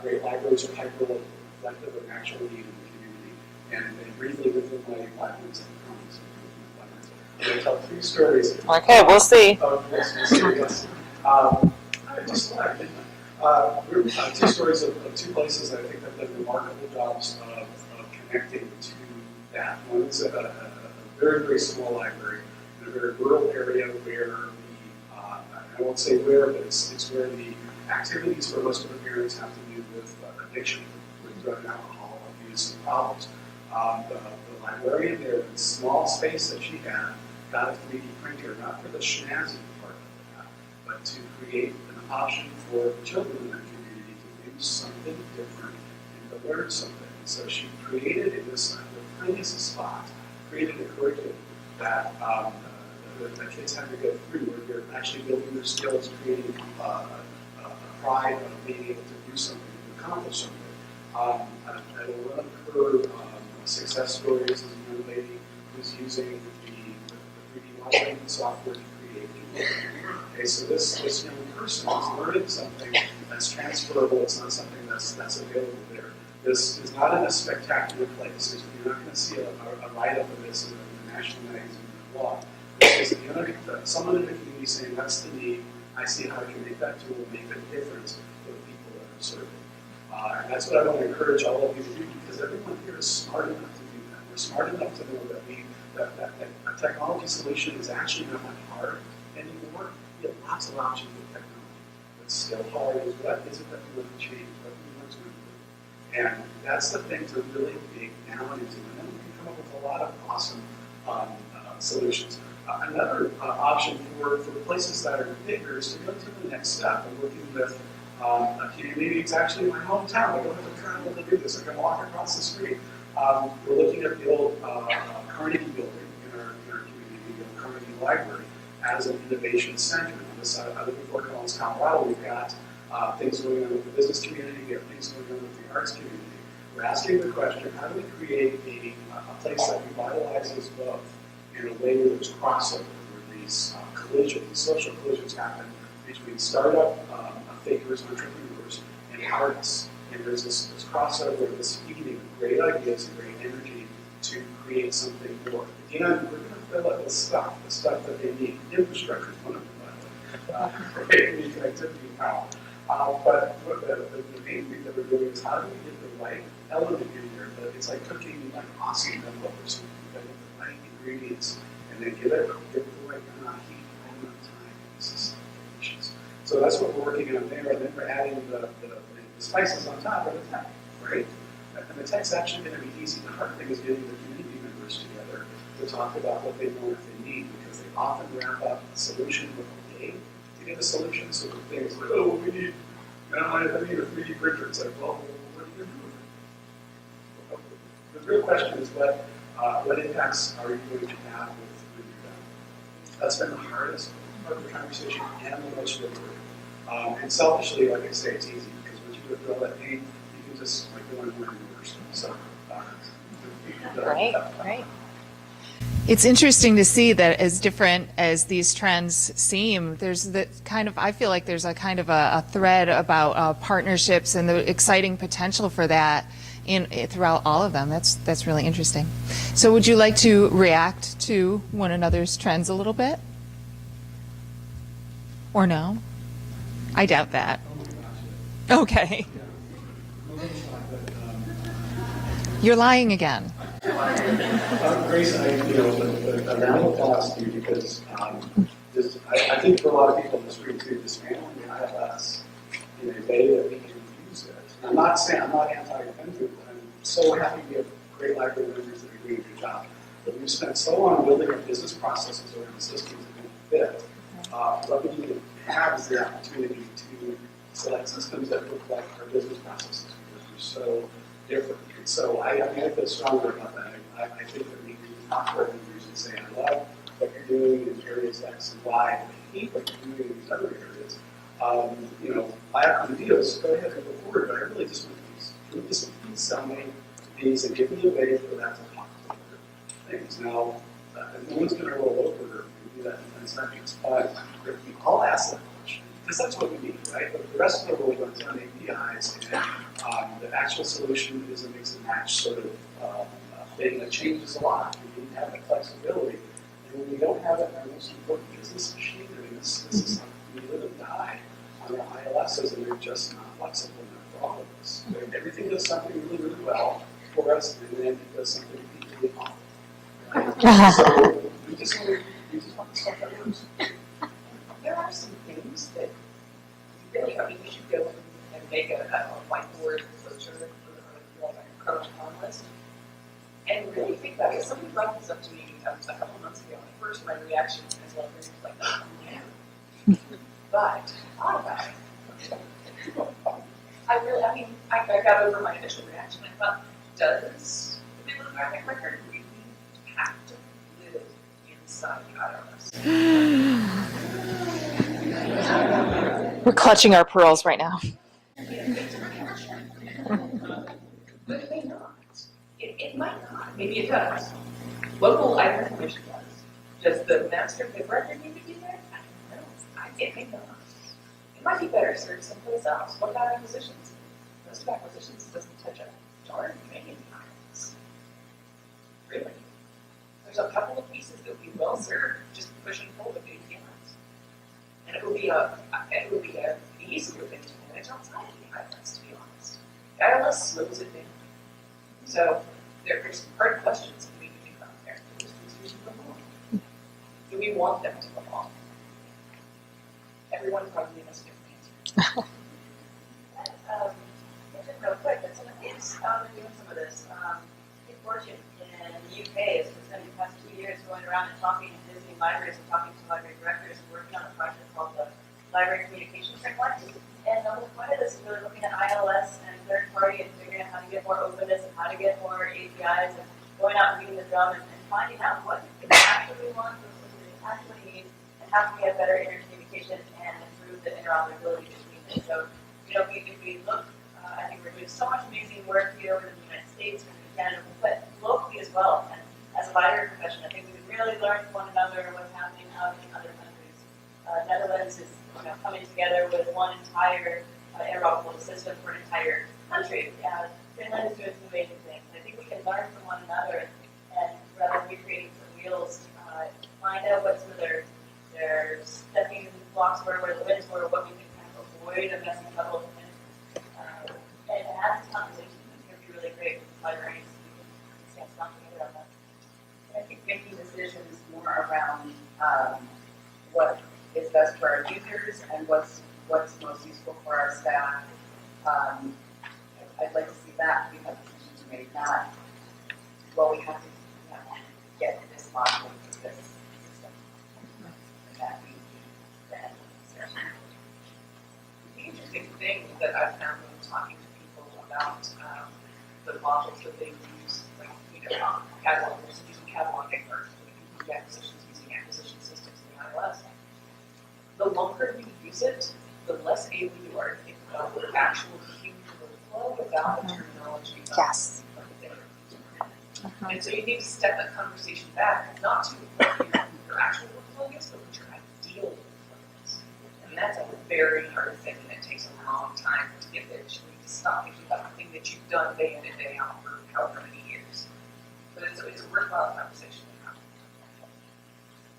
Speaker 3: Great libraries are hyper-local, reflective of actual need in the community. And they briefly within my 5 minutes, I promise, I'm going to tell 3 stories.
Speaker 2: Okay, we'll see.
Speaker 3: Of this yes. I just lied, didn't I? 2 stories of 2 places that I think have done remarkable jobs of connecting to that. One is a very, very small library in a very rural area where I won't say where, but it's where the activities for most of the parents have to do with addiction, with drug and alcohol abuse and problems. The librarian there, in the small space that she had, got a 3D printer, not for the snazzy part of that, but to create an option for the children in that community to do something different and to learn something. So she created in this the tiniest spot, created a curriculum that the kids had to go through, where they're actually building their skills, creating a pride of being able to do something, to accomplish something. And one of her success stories is a young lady who's using the 3D modeling software to create people. Okay, so this young person is learning something that's transferable. It's not something that's available there. This is not in a spectacular place. You're not going to see a write-up of this in a national magazine or blog. This is someone in the community saying, that's the need. I see how I can make that tool make a difference for the people that I'm serving. And that's what I want to encourage all of you to do, because everyone here is smart enough to do that. We're smart enough to know that a technology solution is actually not hard anymore. You have lots of options with technology. What's still hard is what is it that we want to change, what we want to improve. And that's the thing to really dig down into. And then we can come up with a lot of awesome solutions. Another option for places that are bigger is to go to the next step and working with a community. It's actually in my hometown. I don't have to travel to do this. I can walk across the street. We're looking at the old Carnegie building in our community, the old Carnegie Library, as an innovation center. On this side of Fort Collins, Colorado, we've got things going on with the business community. We have things going on with the arts community. We're asking the question, how do we create a place that revitalizes both in a way where there's crossover, where these collisions, social collisions happen between startup thinkers, entrepreneurs, and artists. And there's this crossover, this feeding of great ideas and great energy to create something more. Again, we're going to fill it with stuff, the stuff that they need. Infrastructure is one of them, creating connectivity and power. But the main thing that we're doing is how do we get the right element in there? But it's like cooking like awesome gumbo or something. You get the right ingredients and then give it the right amount of heat, the right amount of time. This is delicious. So that's what we're working on there. And then we're adding the spices on top of the tech, right? And the tech's actually going to be easy. The hard thing is getting the community members together to talk about what they want if they need, because they often wrap up the solution with a game to get a solution. So the things like, oh, we need, I need a 3D printer. It's like, well, what are you going to do with it? The real question is what impacts are you going to have with that? That's been the hardest part of the conversation and the most rewarding. And selfishly, like I say, it's easy because once you withdraw that pain, you can just like go on more and more. So,
Speaker 2: Great, great. It's interesting to see that as different as these trends seem, there's the kind of, I feel like there's a kind of a thread about partnerships and the exciting potential for that throughout all of them. That's really interesting. So would you like to react to one another's trends a little bit? Or no? I doubt that. Okay. You're lying again.
Speaker 3: Grace, a round of applause to you because I think for a lot of people in this room too, dismantling the ILS in a way that we can use it. I'm not anti-offensive. I'm so happy we have great library members that are doing a good job. But we've spent so long building our business processes around systems that don't fit. What we need to have is the opportunity to select systems that look like our business processes because we're so different. And so I feel stronger about that. I think that we need to talk to our members and say, I love what you're doing in areas X and Y, and I hate what you're doing in these other areas. Buy up the deals, go ahead and go forward, but I really just want these. Can we just please sell me these and give me a way for that to talk to other things? Now, no one's going to roll over and do that in 10 seconds, but I'll ask that question, because that's what we need, right? But the rest of the world runs on APIs, and the actual solution is a mix and match sort of thing that changes a lot. We need to have that flexibility. And when we don't have it in our most important business machinery, this is like we live and die on our ILSs, and they're just not flexible enough for all of us. Right? Everything does something really, really well for us, and then it does something equally awful. Right? So we just want to stuff that works.
Speaker 5: There are some things that really, we should go and make a whiteboard brochure for like a pros and cons list. And really think about it. Somebody brought this up to me a couple months ago, and at first my reaction as well was like, oh, yeah. But I thought about it. I got over my initial reaction. I thought, does the bibliographic record really have to live inside the IRS?
Speaker 2: We're clutching our pearls right now.
Speaker 5: But it may not. It might not. Maybe it does. Local item information does. Does the master of the record need to be there? I don't know. It may not. It might be better served someplace else. What about acquisitions? Most of acquisitions doesn't touch a darn thing in the IRS. Really. There's a couple of pieces that would be well served just push and pull with APIs. And it would be an easier thing to manage outside of the IRS, to be honest. The IRS slows it down. So there's some hard questions that we need to think about there. Do we want them to belong? Everyone probably has a different answer.
Speaker 4: Real quick, but someone is doing some of this. Kate Fortune in the UK has been spending the past 2 years going around and talking and visiting libraries and talking to library directors and working on a project called the Library Communication Framework. And the whole point of this is really looking at ILS and third party and figuring out how to get more openness and how to get more APIs and going out and beating the drum and finding out what they actually want, what they actually need, and how can we have better intercommunication and improve the interoperability between them. So, if we look, I think we're doing so much amazing work here in the United States and in Canada, but locally as well. And as a library profession, I think we can really learn from one another what's happening out in other countries. Netherlands is coming together with one entire interoperable system for an entire country. Finland is doing some amazing things. I think we can learn from one another, and rather than recreating some wheels, find out what some of their stepping blocks were, where the wins were, what we can kind of avoid a messy puddle, and have this conversation. It's going to be really great with libraries. We can stand together on that.
Speaker 6: I think making decisions more around what is best for our users and what's most useful for our staff. I'd like to see that we have decisions made, not, well, we have to get this module for this system. And that we then.
Speaker 5: The interesting thing that I've found when talking to people about the modules that they use, like catalog, there's using cataloging or acquisitions using acquisition systems in the ILS. The longer you use it, the less able you are to think about the actual human workflow without the terminology of
Speaker 2: Yes.
Speaker 5: the thing. And so you need to step that conversation back, not to what your actual workflow is, but what your ideal workflow is. And that's a very hard thing, and it takes a long time to get there. You need to stop thinking about the thing that you've done day in and day out for however many years. But it's a worthwhile conversation to have.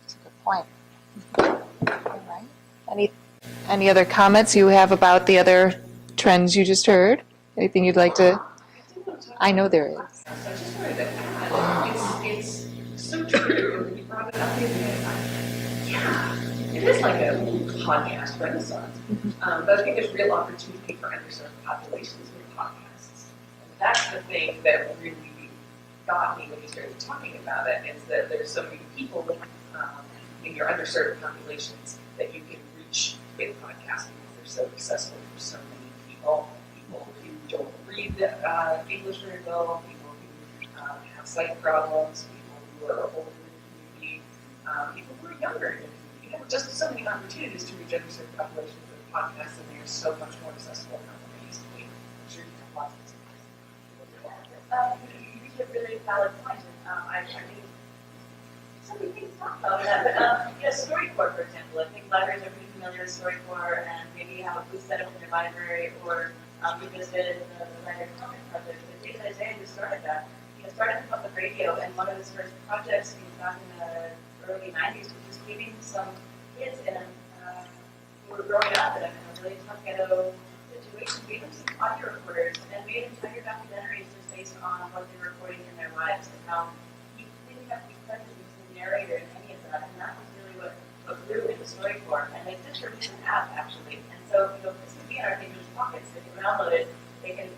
Speaker 2: That's a good point. All right. Any other comments you have about the other trends you just heard? Anything you'd like to? I know there is.
Speaker 5: So I just wanted to add, it's so true, and you brought it up the other day. Yeah, it is like a podcast renaissance. But I think there's real opportunity for underserved populations with podcasts. And that's the thing that really got me when you started talking about it, is that there's so many people in your underserved populations that you can reach with podcasting because they're so accessible for so many people. People who don't read English very well, people who have sight problems, people who are older in the community, people who are younger in the community. You have just so many opportunities to reach underserved populations with podcasts, and they are so much more accessible now than they used to be. I'm sure you have lots of
Speaker 4: You reached a really valid point, and I mean, so many things to talk about that, but StoryCorps, for example, I think libraries are pretty familiar with StoryCorps, and maybe you have a booth set up in your library, or you visited the Library Comic Project. But Lita and Isaiah, who started that, started in public radio, and one of his first projects back in the early 90s was just giving some kids who were growing up in a really tough ghetto situation, gave them some audio recorders, and made entire documentaries just based on what they were recording in their lives, and how he didn't have to be present as the narrator in any of that, and that was really what grew into StoryCorps, and they did a recent app, actually. And so, this would be in our fingers' pockets. They can download it, they can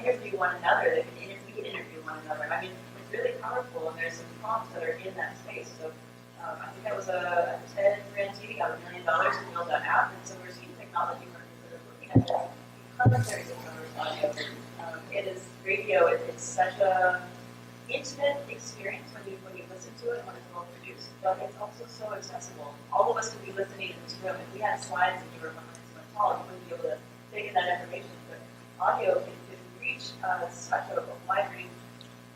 Speaker 4: interview one another, we can interview one another. I mean, it's really powerful, and there's some prompts that are in that space. So, I think that was a Ted Ransini got $1 million to build that app, and so we're seeing technology firms that are looking at that. Because there's a audio, it is radio. It's such a intimate experience when you listen to it, when it's well produced, but it's also so accessible. All of us could be listening in this room. If we had slides and you were behind someone tall, you wouldn't be able to take in that information. But audio can reach such a wide range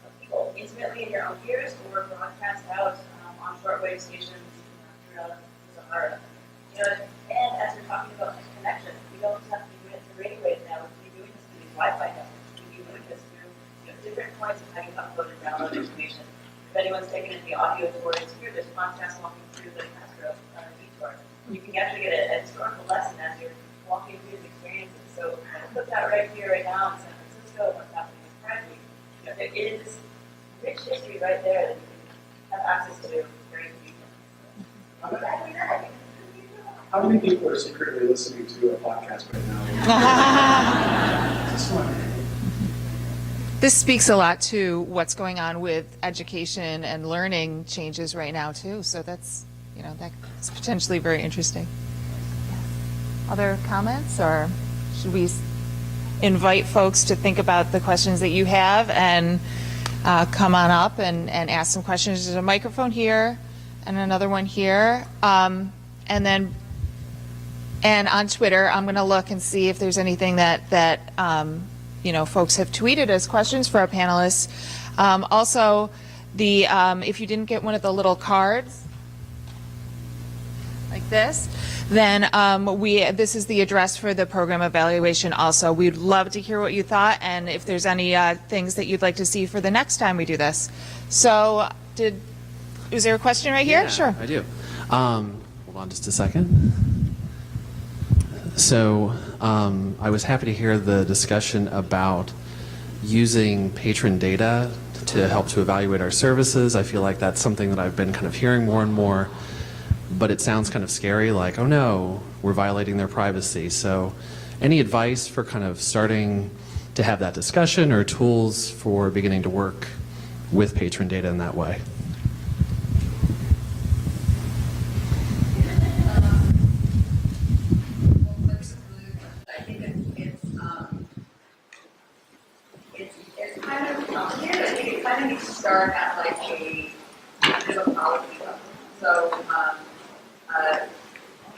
Speaker 4: of people intimately in your own ears, or broadcast out on shortwave stations throughout the Sahara. And as we're talking about connection, we don't just have to be doing it through radio waves now. We can be doing this through these Wi-Fi networks. We can be doing this through different points of how you upload and download information. If anyone's taken in the audio tour, it's here. There's podcasts walking through the Castro detour. You can actually get a historical lesson as you're walking through these experiences. So put that right here, right now in San Francisco, what's happening in Bradley. It is rich history right there that you can have access to very conveniently.
Speaker 3: How many people are secretly listening to a podcast right now? Just wondering.
Speaker 2: This speaks a lot to what's going on with education and learning changes right now too. So that's that's potentially very interesting. Other comments, or should we invite folks to think about the questions that you have and come on up and ask some questions? There's a microphone here and another one here. And on Twitter, I'm going to look and see if there's anything that folks have tweeted as questions for our panelists. Also, if you didn't get one of the little cards like this, then this is the address for the program evaluation also. We'd love to hear what you thought, and if there's any things that you'd like to see for the next time we do this. So was there a question right here?
Speaker 7: Yeah,
Speaker 2: sure.
Speaker 7: I do. Hold on just a second. So I was happy to hear the discussion about using patron data to help to evaluate our services. I feel like that's something that I've been kind of hearing more and more, but it sounds kind of scary, like, oh no, we're violating their privacy. So any advice for kind of starting to have that discussion, or tools for beginning to work with patron data in that way?
Speaker 6: I think it's kind of complicated. I think it kind of needs to start at like a bit of a policy level. So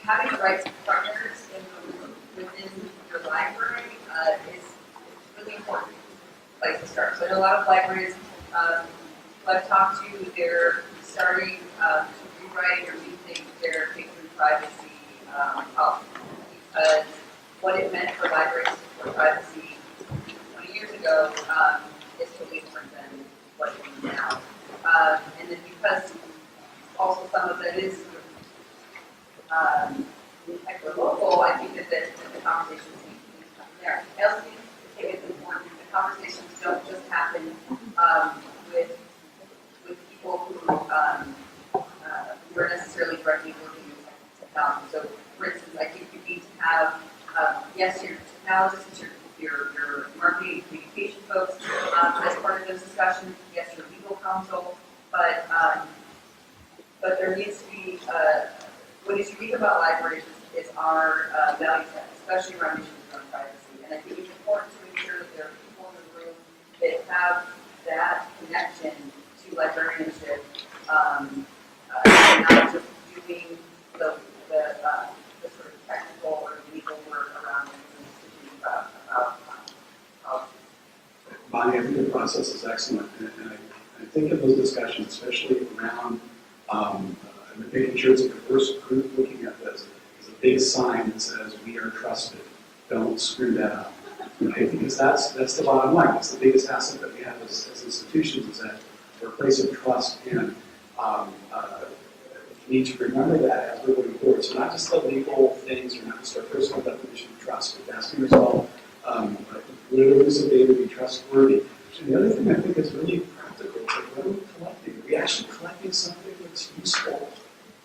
Speaker 6: having the right partners within your library is really important place to start. So I know a lot of libraries I've talked to, they're starting to rewrite or rethink their patron privacy policy, because what it meant for libraries for privacy 20 years ago is totally different than what it is now. And then because also some of that is hyper-local, I think that the conversations need to come there. I also think it's important the conversations don't just happen with people who are necessarily directly working with technology. So, for instance, I think you need to have, yes, your technologists, your marketing and communication folks as part of those discussions, yes, your legal counsel, but there needs to be, what is unique about libraries is our value set, especially around issues around privacy. And I think it's important to make sure that there are people in the room that have that connection to librarianship, not just doing the sort of technical or legal work around it, and thinking about policy.
Speaker 3: Bonnie, I think the process is excellent, and I think in those discussions, especially around making sure it's a diverse group looking at this, is a big sign that says we are trusted. Don't screw that up. Right? Because that's the bottom line. That's the biggest asset that we have as institutions, is that we're a place of trust, and we need to remember that as we're going forward. So not just the legal things, or not just our personal definition of trust, but asking yourself, would a piece of data be trustworthy? And the other thing I think is really practical, is what are we collecting? Are we actually collecting something that's useful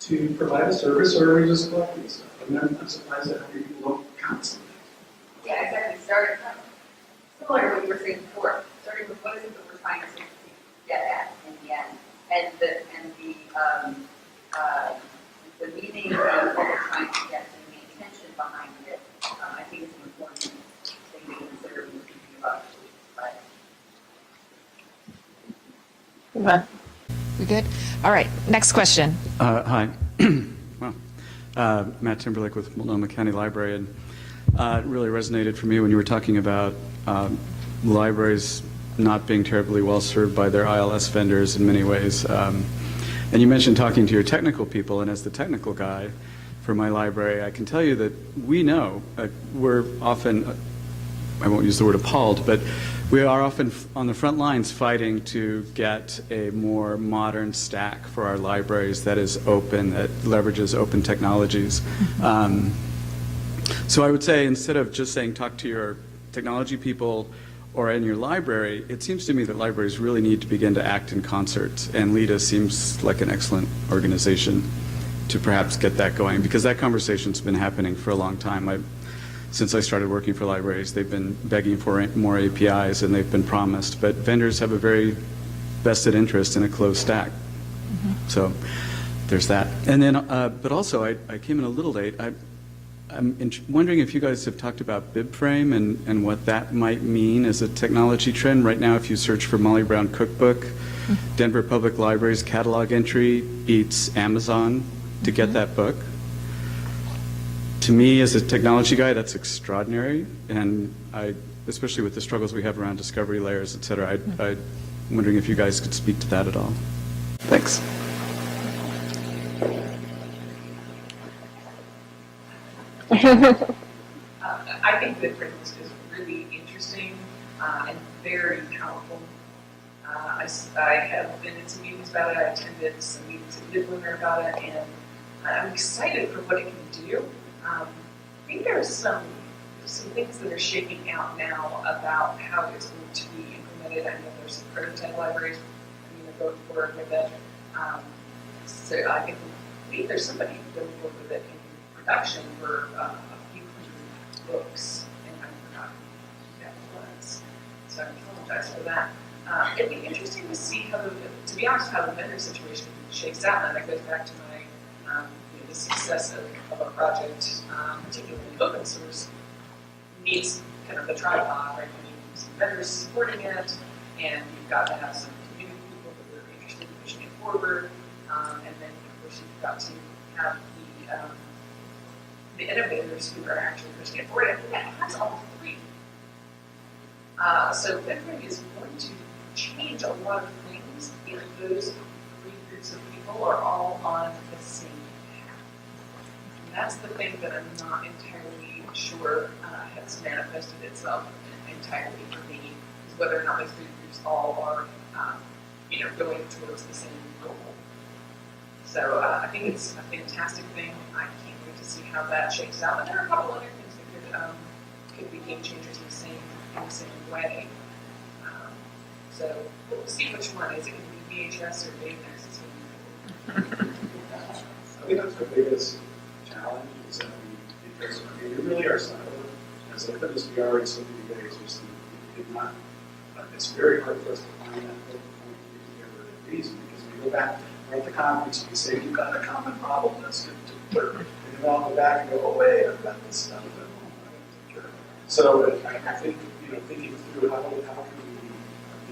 Speaker 3: to provide a service, or are we just collecting stuff? I mean, I'm surprised that how many people don't count something.
Speaker 6: Yeah, exactly. Starting similar to what you were saying before, starting with what is it that we're trying to get at in the end, and the meaning of what we're trying to get and the intention behind it. I think it's an important thing to consider when thinking about it.
Speaker 2: We good? All right, next question.
Speaker 8: Hi. Well, Matt Timberlake with Multnomah County Library, and it really resonated for me when you were talking about libraries not being terribly well served by their ILS vendors in many ways. And you mentioned talking to your technical people, and as the technical guy for my library, I can tell you that we know, we're often, I won't use the word appalled, but we are often on the front lines fighting to get a more modern stack for our libraries that is open, that leverages open technologies. So I would say, instead of just saying talk to your technology people or in your library, it seems to me that libraries really need to begin to act in concert, and Lita seems like an excellent organization to perhaps get that going, because that conversation's been happening for a long time. Since I started working for libraries, they've been begging for more APIs, and they've been promised, but vendors have a very vested interest in a closed stack. So there's that. And then, but also, I came in a little late. I'm wondering if you guys have talked about BibFrame and what that might mean as a technology trend. Right now, if you search for Molly Brown Cookbook, Denver Public Library's catalog entry beats Amazon to get that book. To me, as a technology guy, that's extraordinary, and especially with the struggles we have around discovery layers, et cetera, I'm wondering if you guys could speak to that at all. Thanks.
Speaker 5: I think that Prince is really interesting and very powerful. I have been in some meetings about it. I attended some meetings at Midwinter about it, and I'm excited for what it can do. I think there's some things that are shaking out now about how it's going to be implemented. I know there's some prototype libraries going forward with it. So I believe there's somebody going forward with it in production for a few hundred books, and I'm forgotten who that was. So I apologize for that. It'd be interesting to see to be honest, how the vendor situation shakes out, and that goes back to my the success of a project, particularly open source, needs kind of the tripod, right? You need some vendors supporting it, and you've got to have some community people that are interested in pushing it forward, and then of course you've got to have the innovators who are actually pushing it forward. I think that has all three. So vending is going to change a lot of things is if those three groups of people are all on the same path. And that's the thing that I'm not entirely sure has manifested itself entirely for me, is whether or not those three groups all are, going towards the same goal. So I think it's a fantastic thing. I can't wait to see how that shakes out. And there are a couple other things that could be game changers in the same way. So we'll see which one. Is it going to be VHS or Betamax?
Speaker 3: I think that's the biggest challenge is that because we really are siloed. As open as we are in so many ways, it's very hard for us to find that focal point together at reason because we go back, we're at the conference and we say, you've got a common problem, let's get to work. And then I'll go back and go, oh wait, I've got this stuff at home, I gotta take care of it. So I think, thinking through how can we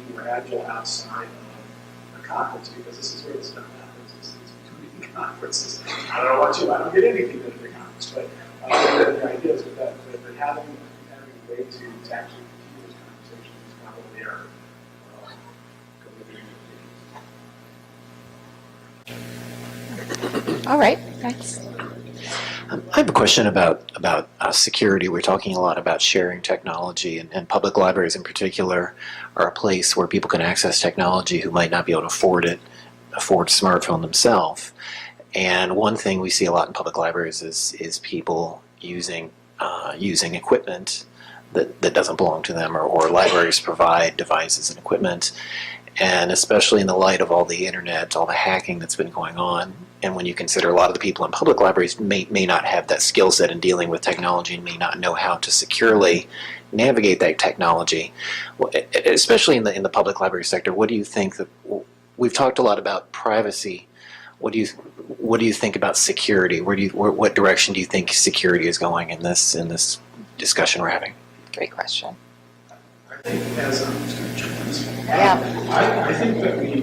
Speaker 3: be more agile outside of the conference, because this is where the stuff happens, it's between conferences. I don't know about you, I don't get anything at the conference, but the idea is that having a way to actually continue those conversations is probably our
Speaker 2: All right, thanks.
Speaker 9: I have a question about security. We're talking a lot about sharing technology, and public libraries in particular are a place where people can access technology who might not be able to afford a smartphone themselves. And one thing we see a lot in public libraries is people using equipment that doesn't belong to them, or libraries provide devices and equipment. And especially in the light of all the internet, all the hacking that's been going on, and when you consider a lot of the people in public libraries may not have that skill set in dealing with technology and may not know how to securely navigate that technology, especially in the public library sector, what do you think that we've talked a lot about privacy? What do you think about security? What direction do you think security is going in this discussion we're having?
Speaker 2: Great question.
Speaker 3: I think as I'm just going to jump on this one.
Speaker 2: Yeah.
Speaker 3: I think that we,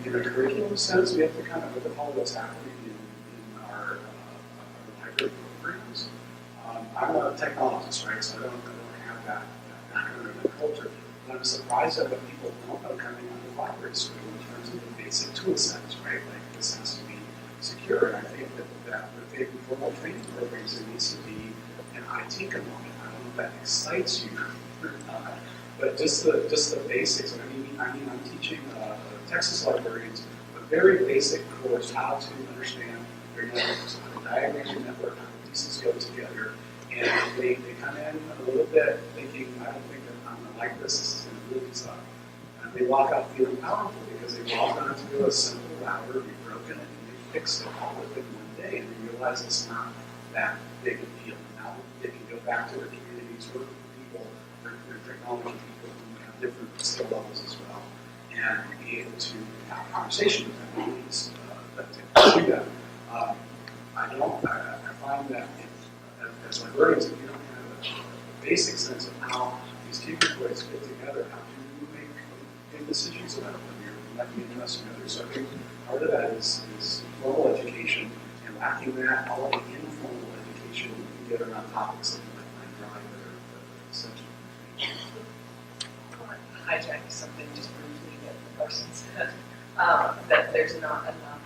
Speaker 3: in a curriculum sense, we have to kind of overhaul what's happening in our library programs. I'm a technologist, right? So I don't have that background or that culture. But I'm surprised at what people don't know coming out of library school in terms of the basic tool sets, right? Like this has to be secure. And I think that with formal training programs, there needs to be an IT component. I don't know if that excites you. But just the basics. I'm teaching Texas librarians a very basic course how to understand their networks, how to diagram your network, how the pieces go together, and they come in a little bit thinking, I don't think that I'm going to like this. This is going to really suck. And they walk out feeling powerful because they logged onto a simple router, you've broken it, and they fixed it all within one day, and they realize it's not that big a deal. Now they can go back to their communities, work with people, their technology people who have different skill levels as well, and be able to have a conversation with them and to do that. I find that as librarians, if you don't have a basic sense of how these capabilities fit together, how do you make decisions about them? You might be interested in others. So I think part of that is formal education, and lacking that, all of the informal education we can get around topics like line drawing that are essential.
Speaker 5: I want to hijack something just briefly that Carson said, that there's not enough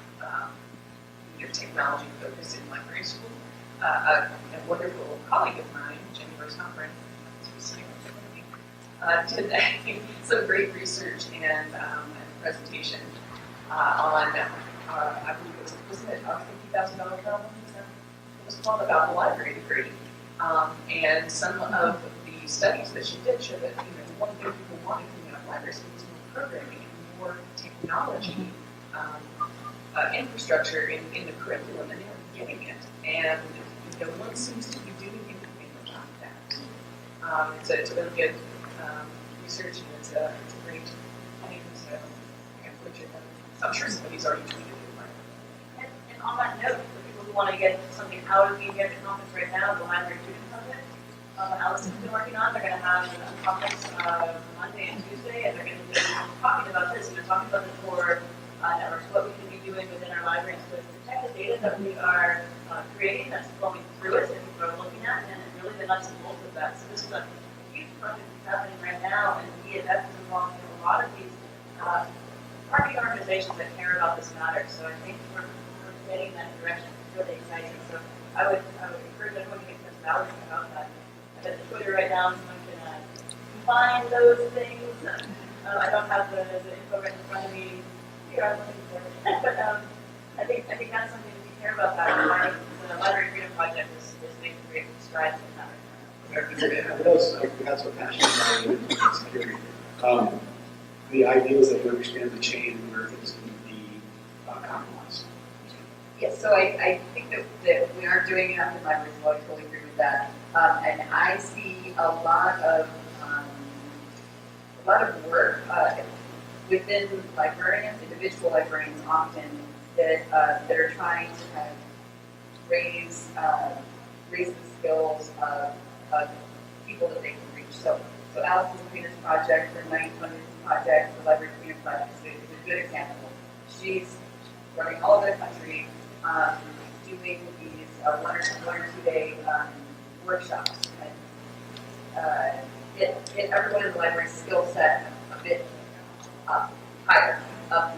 Speaker 5: technology focus in library school. A wonderful colleague of mine, Jenny Rosnopper, did some great research and presentation on, I believe it wasn't it our $50,000 problem? It was called about the library degree. And some of the studies that she did show that one thing people wanted coming out of library school was more programming and more technology infrastructure in the curriculum, and they were getting it. And no one seems to be doing anything about that. It's a really good research, and it's a great thing. So I can put you. I'm sure somebody's already tweeted it.
Speaker 4: And on that note, for people who want to get something out of the Engagement Conference right now, the Library Student Summit, Allison's been working on, they're going to have a conference Monday and Tuesday, and they're going to be talking about this, and they're talking about the core networks, what we can be doing within our libraries to protect the data that we are creating, that's flowing through it, that people are looking at, and really the nuts and bolts of that. So this is a huge project that's happening right now, and DFF is involved in a lot of these partnerships organizations that care about this matter. So I think we're getting in that direction. It's really exciting. So I would encourage everyone to get some balance about that. I have Twitter right now, someone can find those things. I don't have the info right in front of me. Here, I'm looking for it. But I think that's something if you care about that. The Library Freedom Project is making great strides in that right now.
Speaker 3: I realize we had some passion about security. The idea is that you understand the chain where things can be compromised.
Speaker 6: Yes, so I think that we aren't doing enough in libraries, so I totally agree with that. And I see a lot of work within librarians, individual librarians often, that are trying to kind of raise the skills of people that they can reach. So Alison Peter's project, her 920 project, the Library Freedom Project is a good example. She's running all over the country, doing these one or two day workshops and get everyone in the library skill set a bit higher.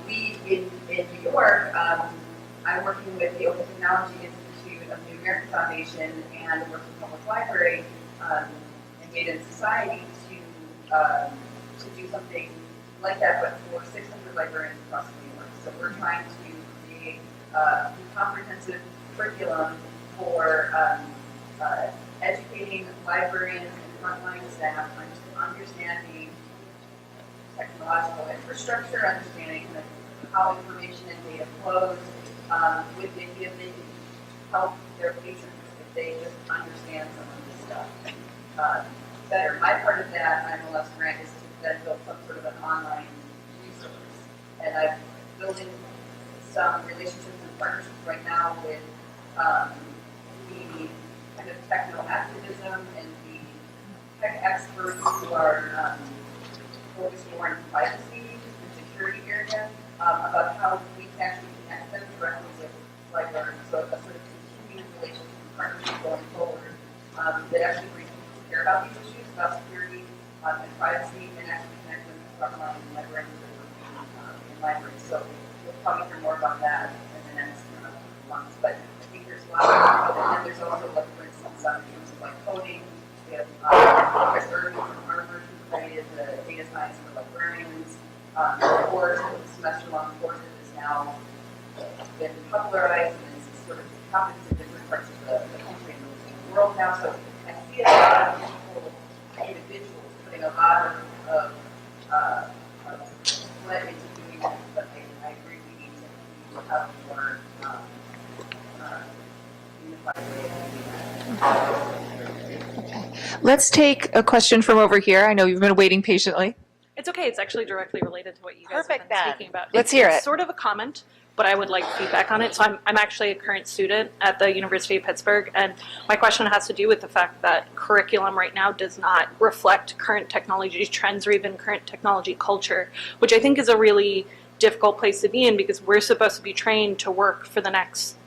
Speaker 6: We in New York, I'm working with the Open Technology Institute of the American Foundation and working with Public Library and Data and Society to do something like that, but for 600 librarians across New York. So we're trying to create a comprehensive curriculum for educating librarians and frontline staff on understanding technological infrastructure, understanding kind of how information and data flows, with the idea that they can help their patrons if they just understand some of this stuff better. My part of that, I'm a left grant, is to then build some sort of an online resource. And I'm building some relationships and partnerships right now with the kind of techno activism and the tech experts who are focused more on privacy and security area, about how we can actually connect them directly with librarians. So a sort of continuing relationship and partnership going forward that actually brings people to care about these issues, about security and privacy, and actually connect them to frontline librarians that are working in libraries. So we'll probably hear more about that in the next months. But I think there's a lot of, and then there's also, like, for instance, in terms of like coding, we have Chris Irving from Harvard who created the data science for librarians. The course, the semester-long course has now been popularized and it's sort of happens in different parts of the country and the world now. So I see a lot of people, individuals, putting a lot of sweat into doing this, but I agree we need to have more unified way of doing that.
Speaker 2: Let's take a question from over here. I know you've been waiting patiently.
Speaker 10: It's okay. It's actually directly related to what you guys
Speaker 2: Perfect,
Speaker 10: have been
Speaker 2: then.
Speaker 10: speaking about.
Speaker 2: Let's hear
Speaker 10: It's
Speaker 2: it.
Speaker 10: sort of a comment, but I would like feedback on it. So I'm actually a current student at the University of Pittsburgh, and my question has to do with the fact that curriculum right now does not reflect current technology trends or even current technology culture, which I think is a really difficult place to be in because we're supposed to be trained to work for the next,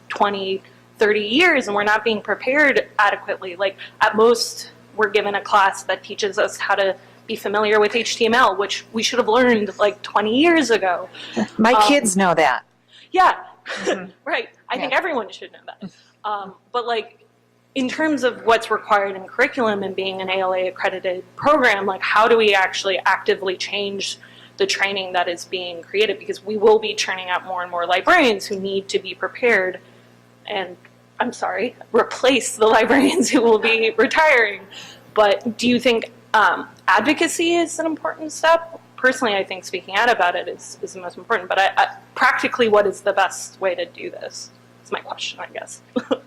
Speaker 10: 20, 30 years, and we're not being prepared adequately. Like, at most, we're given a class that teaches us how to be familiar with HTML, which we should have learned like 20 years ago.
Speaker 2: My kids know that.
Speaker 10: Yeah, right. I think everyone should know that. But like, in terms of what's required in curriculum and being an ALA accredited program, like how do we actually actively change the training that is being created? Because we will be churning out more and more librarians who need to be prepared and, I'm sorry, replace the librarians who will be retiring. But do you think advocacy is an important step? Personally, I think speaking out about it is the most important. But practically, what is the best way to do this? It's my question, I guess.
Speaker 6: So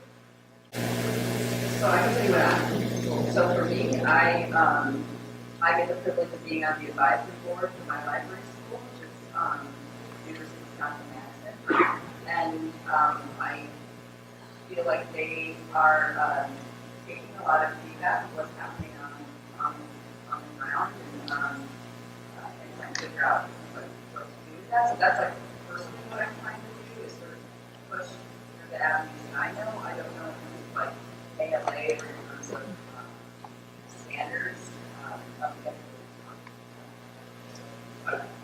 Speaker 6: I can tell you what I'm. So for me, I get the privilege of being on the advisory board for my library school, which is University of Wisconsin-Madison, and I feel like they are taking a lot of feedback of what's happening on the ground and trying to figure out what to do with that. So that's like personally what I'm trying to do is sort of push through the avenues that I know. I don't know if it's like ALA or in terms of standards of the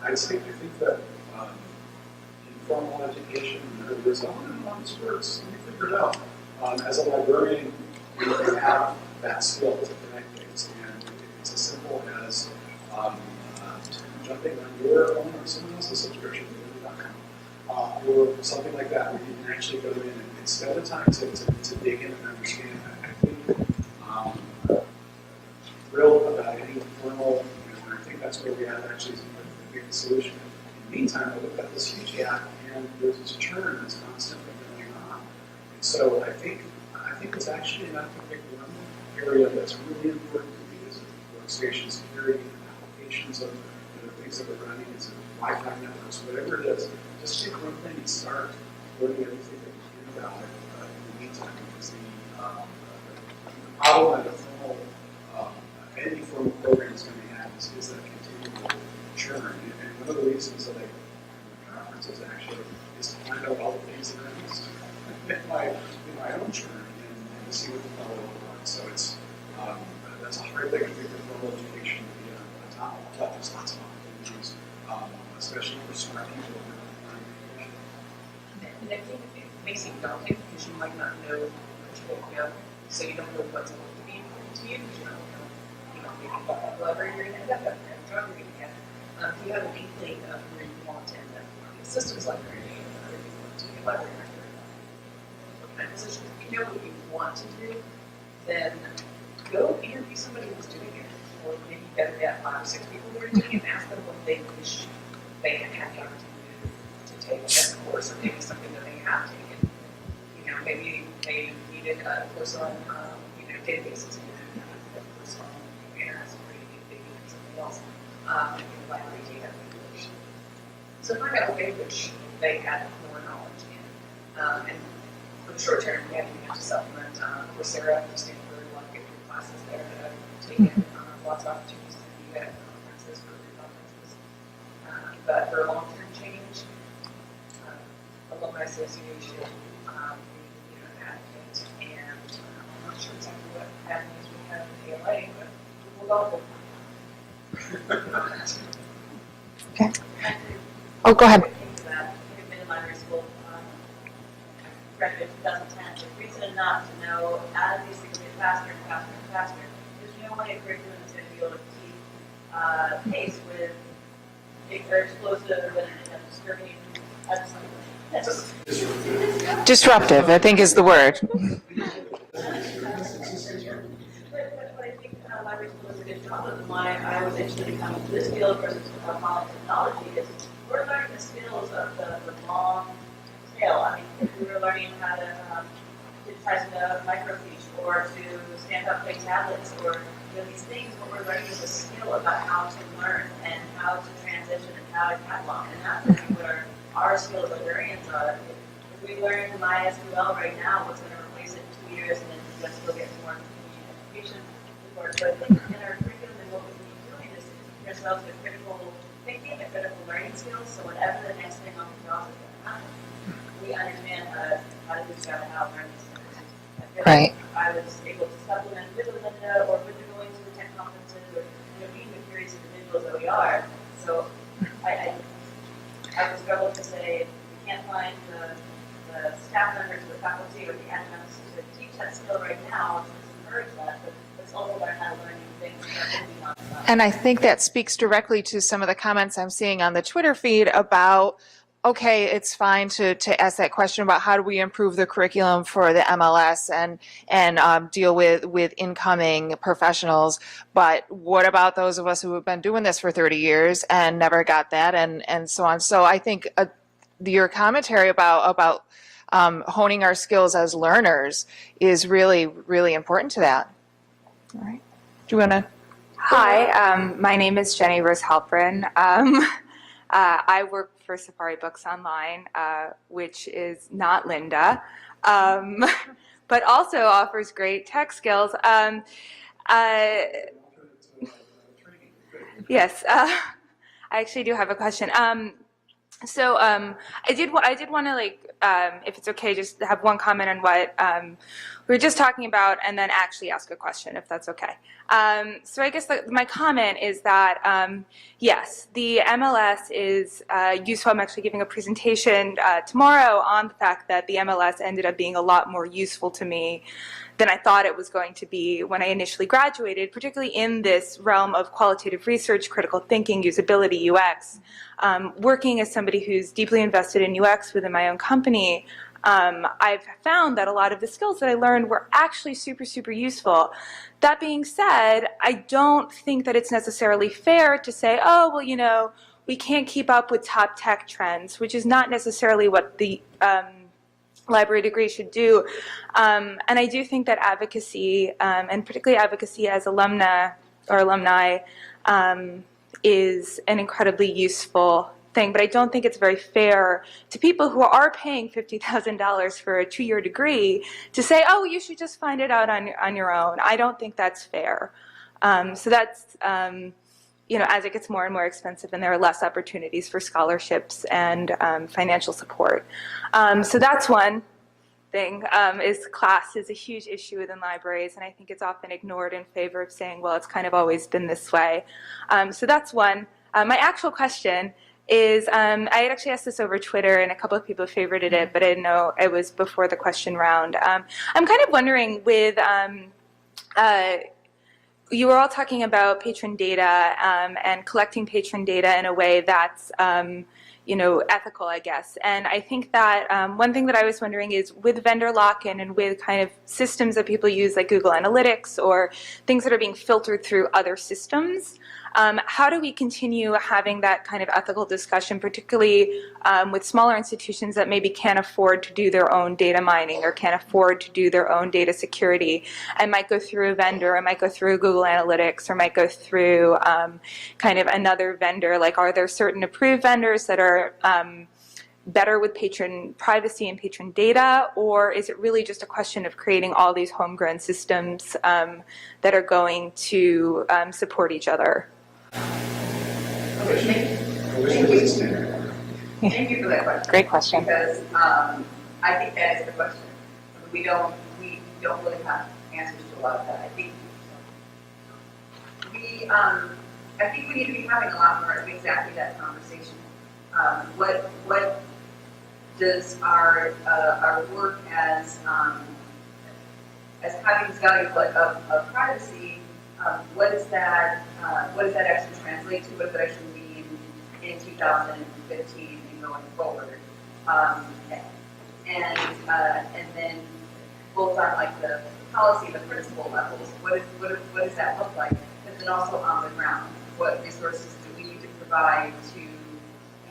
Speaker 3: I think that formal education, and there is, oh, I don't know how this works, let me figure it out. As a librarian, you have that skill to connect things, and it's as simple as jumping on your own or someone else's subscription to Lita.com, or something like that, where you can actually go in and spend the time to dig in and understand that. I think thrilled about any formal, and I think that's where we have actually a big solution. In the meantime, we've got this huge gap, and there's this churn that's constantly going on. And so I think it's actually not a big one area that's really important to me is workstation security and applications of things that we're running, is Wi-Fi networks, whatever it is. Just take one thing and start learning everything that you can about it in the meantime, because the problem that a formal any formal program is going to have is that continual churn. And one of the reasons that I conferences actually is to find out all the things that I missed in my own churn and to see what the follow-up was. So it's that's a hard thing. I think that formal education would be a top. There's lots of opportunities, especially for smart people in education.
Speaker 5: And I think it may seem daunting because you might not know what you're going to go, so you don't know what's going to be important to you because you don't know, maybe what that library you're going to end up at, what job you're going to get. If you have an inkling of where you want to end up, a systems library, or if you want to be a library director, what kind of position, if you know what you want to do, then go interview somebody who's doing it, or maybe better yet, 5 or 6 people who are doing it, and ask them what they wish they had had the opportunity to take that course, or maybe something that they have taken. Maybe they needed a course on, databases, a course on internet security, maybe something else, maybe library data manipulation. So find out a way which they had more knowledge in. And for the short term, you have to supplement Coursera, Stanford, a lot of good classes there that I've taken, lots of opportunities to be at conferences, for conferences. But for long-term change, Alumni Association, an advocate, and I'm not sure exactly what avenues we have in ALA, but we'll go.
Speaker 2: Okay. Oh, go ahead.
Speaker 4: I've been in library school, graduated in 2010, so reason enough to know as these things get faster and faster and faster, there's no way a curriculum is going to be able to keep pace with or explosive and disturbing
Speaker 2: Disruptive, I think, is the word.
Speaker 4: But I think library school is a good job of why I was interested in coming to this field versus modern technology is we're learning the skills of the long tail. I mean, if we were learning how to digitize a microfiche or to stand up play tablets or these things, what we're learning is a skill about how to learn and how to transition and how to catalog. And that's I think what our skill as librarians are. If we learn MySQL right now, what's going to replace it in 2 years and then let's go get more education support. But in our curriculum and what we need doing is teaching ourselves the critical thinking, the critical learning skills, so whatever the next thing on the job is going to happen, we understand how to do that and how to learn these things. I feel
Speaker 2: Right.
Speaker 4: like I was able to supplement with Linda or with the going to the tech conferences or being the curious individuals that we are. So I would struggle to say if we can't find the staff members or the faculty or the academics to teach that skill right now, let's encourage that, but let's also learn how to learn new things that we want to learn.
Speaker 2: And I think that speaks directly to some of the comments I'm seeing on the Twitter feed about, okay, it's fine to ask that question about how do we improve the curriculum for the MLS and deal with incoming professionals, but what about those of us who have been doing this for 30 years and never got that and so on. So I think your commentary about honing our skills as learners is really, really important to that. All right. Do you want to?
Speaker 11: Hi, my name is Jenny Rose Halprin. I work for Safari Books Online, which is not Linda, but also offers great tech skills. Yes, I actually do have a question. So I did want to, like, if it's okay, just have one comment on what we were just talking about, and then actually ask a question, if that's okay. So I guess my comment is that yes, the MLS is useful. I'm actually giving a presentation tomorrow on the fact that the MLS ended up being a lot more useful to me than I thought it was going to be when I initially graduated, particularly in this realm of qualitative research, critical thinking, usability, UX. Working as somebody who's deeply invested in UX within my own company, I've found that a lot of the skills that I learned were actually super, super useful. That being said, I don't think that it's necessarily fair to say, oh, well, you know, we can't keep up with top tech trends, which is not necessarily what the library degree should do. And I do think that advocacy, and particularly advocacy as alumni, is an incredibly useful thing. But I don't think it's very fair to people who are paying $50,000 for a 2-year degree to say, oh, you should just find it out on your own. I don't think that's fair. So that's, you know, as it gets more and more expensive and there are less opportunities for scholarships and financial support. So that's one thing, is class is a huge issue within libraries, and I think it's often ignored in favor of saying, well, it's kind of always been this way. So that's one. My actual question is, I had actually asked this over Twitter, and a couple of people favorited it, but I didn't know it was before the question round. I'm kind of wondering with, you were all talking about patron data and collecting patron data in a way that's, you know, ethical, I guess. And I think that one thing that I was wondering is with vendor lock-in and with kind of systems that people use like Google Analytics or things that are being filtered through other systems, how do we continue having that kind of ethical discussion, particularly with smaller institutions that maybe can't afford to do their own data mining or can't afford to do their own data security and might go through a vendor or might go through Google Analytics or might go through kind of another vendor? Like, are there certain approved vendors that are better with patron privacy and patron data, or is it really just a question of creating all these homegrown systems that are going to support each other?
Speaker 6: Thank you for that question.
Speaker 11: Great question.
Speaker 6: Because I think that is the question. We don't really have answers to a lot of that. I think we need to be having a lot more of exactly that conversation. What does our work as having this value of privacy? What does that actually translate to? What does it actually mean in 2015 and going forward? And then both on like the policy, the principle levels, what does that look like? But then also on the ground, what resources do we need to provide to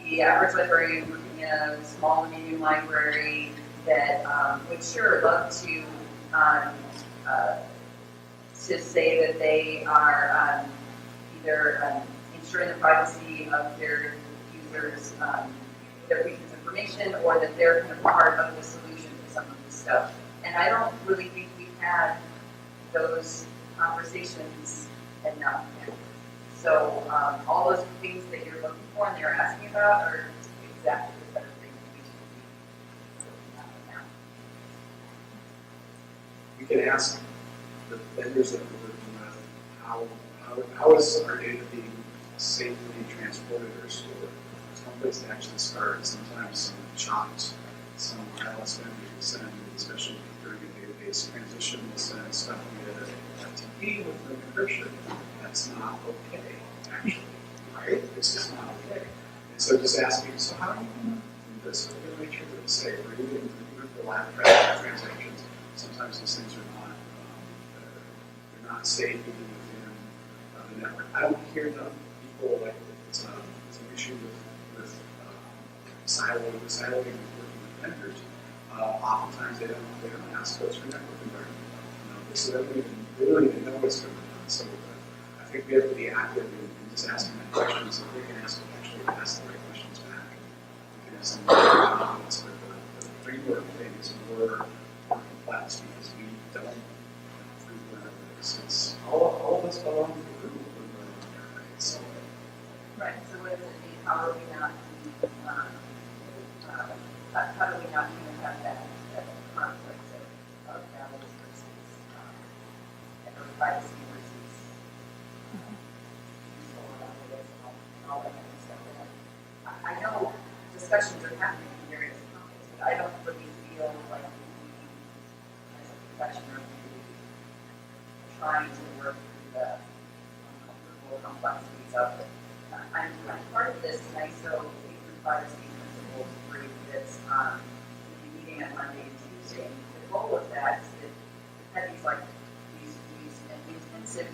Speaker 6: the average librarian working in a small and medium library that would sure love to say that they are either ensuring the privacy of their users, their patients' information, or that they're kind of part of the solution to some of this stuff. And I don't really think we've had those conversations enough yet. So all those things that you're looking for and you're asking about are exactly the set of things we should be looking at now.
Speaker 3: We can ask the vendors that we're working with, how is our data being safely transported or stored? There's one place to actually start. Sometimes some chopped, some wireless vendors will send, especially during a database transition, will send stuff via FTP with no encryption. That's not okay, actually, right? It's just not okay. And so just asking, so how are you going to do this? We're going to make sure that it's safe. We're even for lab transactions. Sometimes these things are not safe even within the network. I don't hear enough people like it's an issue with siloing with working with vendors. Oftentimes they don't ask folks for network environment. So they don't even know what's going on. So I think we have to be active in just asking the questions. If we can ask the right questions back, we can have some comments. But the framework thing is more complex because we don't it's all of us belong to the group. So,
Speaker 6: right. So what does it mean? How are we not how do we not even have that conflict of values versus or privacy versus useful analytics and all that kind of stuff. And I know discussions are happening in various companies, but I don't really feel like we, as a profession, are really trying to work through the uncomfortable complexities of it. I'm part of this NISO privacy principles group that's meeting on Monday and Tuesday. The goal of that is that we've had these intensive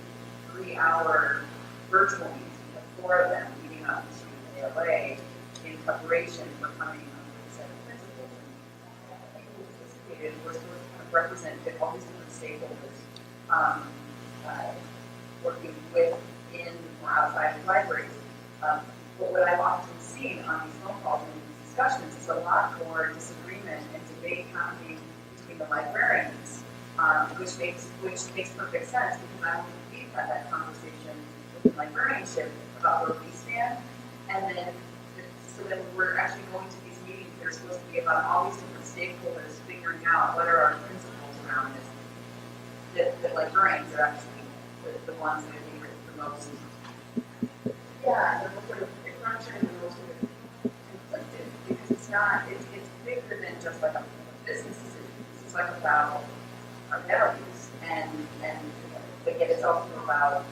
Speaker 6: 3-hour virtual meetings. We have 4 of them leading up to ALA in preparation for coming up with a set of principles. And I think we participated, we're supposed to kind of represent all these different stakeholders working within or outside of libraries. What I've often seen on these phone calls and these discussions is a lot more disagreement and debate happening between the librarians, which makes perfect sense because I don't think we've had that conversation with the librarianship about where we stand, and then so then we're actually going to these meetings that are supposed to be about all these different stakeholders figuring out what are our principles around this. The librarians are actually the ones that I think are the most. Yeah, they're sort of structured and the most sort of conflicted because it's bigger than just like a business decision. It's like about our values and but yet it's also about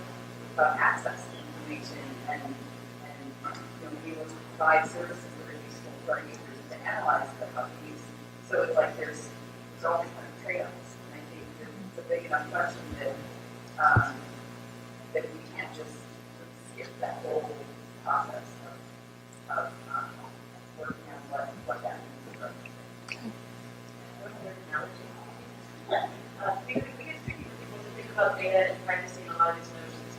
Speaker 6: access to information and being able to provide services that are useful for our users to analyze the companies. So it's like there's all these kind of trade-offs, and I think it's a big enough question that we can't just skip that whole process of working on what that means for us.
Speaker 4: We get tricky for people to think about data and privacy and a lot of these notions,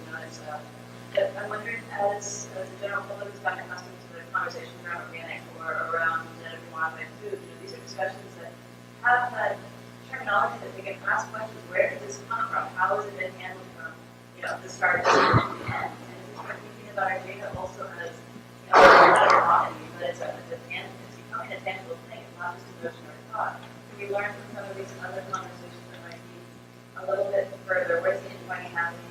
Speaker 4: but I'm wondering, as the general public has gotten accustomed to the conversations around organic or around genetically modified food, these are discussions that have had terminology that they can ask questions. Where did this come from? How has it been handled from the start to the end? And we're thinking about our data also as not a commodity, but it's becoming a tangible thing. It's not just a notion or a thought. Can we learn from some of these other conversations that might be a little bit further? Where's the infighting happening?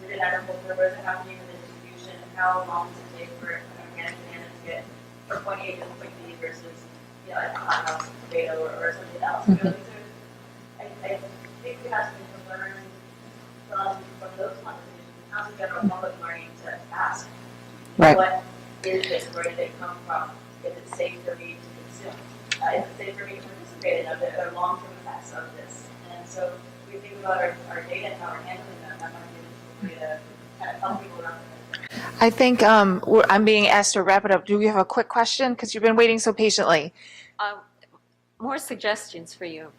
Speaker 4: Did it agriculture? Where's it happening in the distribution? How long does it take for an organic banana to get from point A to point B versus a hothouse tomato or something else? These are, I think we have to learn from those conversations. How's the general public learning to ask what is this? Where did it come from? Is it safe for me to consume? Is it safe for me to participate in? Are there long-term effects of this? And so we think about our data and how we're handling them. That might be a way to kind of help people around the
Speaker 2: I think I'm being asked to wrap it up. Do we have a quick question? Because you've been waiting so patiently.
Speaker 12: More suggestions for you.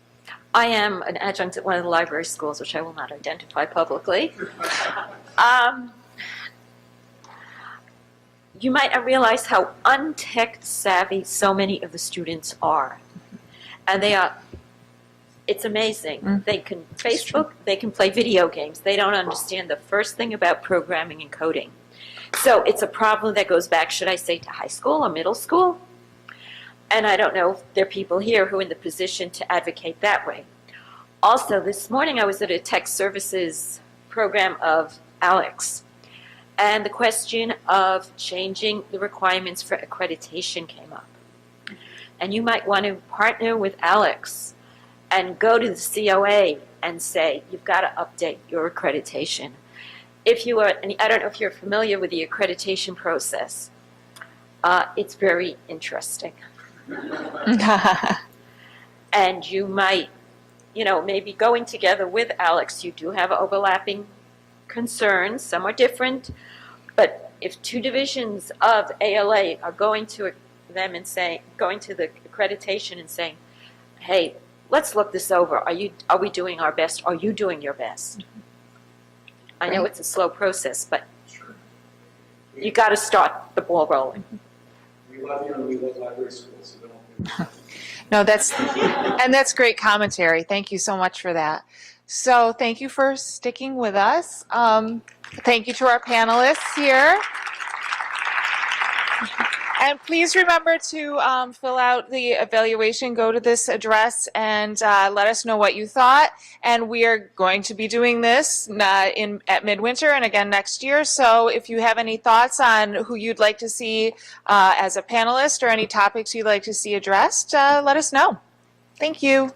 Speaker 12: I am an adjunct at one of the library schools, which I will not identify publicly. You might not realize how untech savvy so many of the students are. And it's amazing. They can Facebook, they can play video games. They don't understand the first thing about programming and coding. So it's a problem that goes back, should I say, to high school or middle school? And I don't know if there are people here who are in the position to advocate that way. Also, this morning I was at a tech services program of Alex, and the question of changing the requirements for accreditation came up. And you might want to partner with Alex and go to the COA and say, you've got to update your accreditation. If you are, and I don't know if you're familiar with the accreditation process, it's very interesting. And you might, maybe going together with Alex, you do have overlapping concerns, some are different, but if two divisions of ALA are going to them and going to the accreditation and saying, hey, let's look this over. Are we doing our best? Are you doing your best? I know it's a slow process, but you got to start the ball rolling.
Speaker 3: We love you and we love library schools, so don't.
Speaker 2: No, that's great commentary. Thank you so much for that. So thank you for sticking with us. Thank you to our panelists here. And please remember to fill out the evaluation, go to this address, and let us know what you thought. And we are going to be doing this at Midwinter and again next year. So if you have any thoughts on who you'd like to see as a panelist or any topics you'd like to see addressed, let us know. Thank you.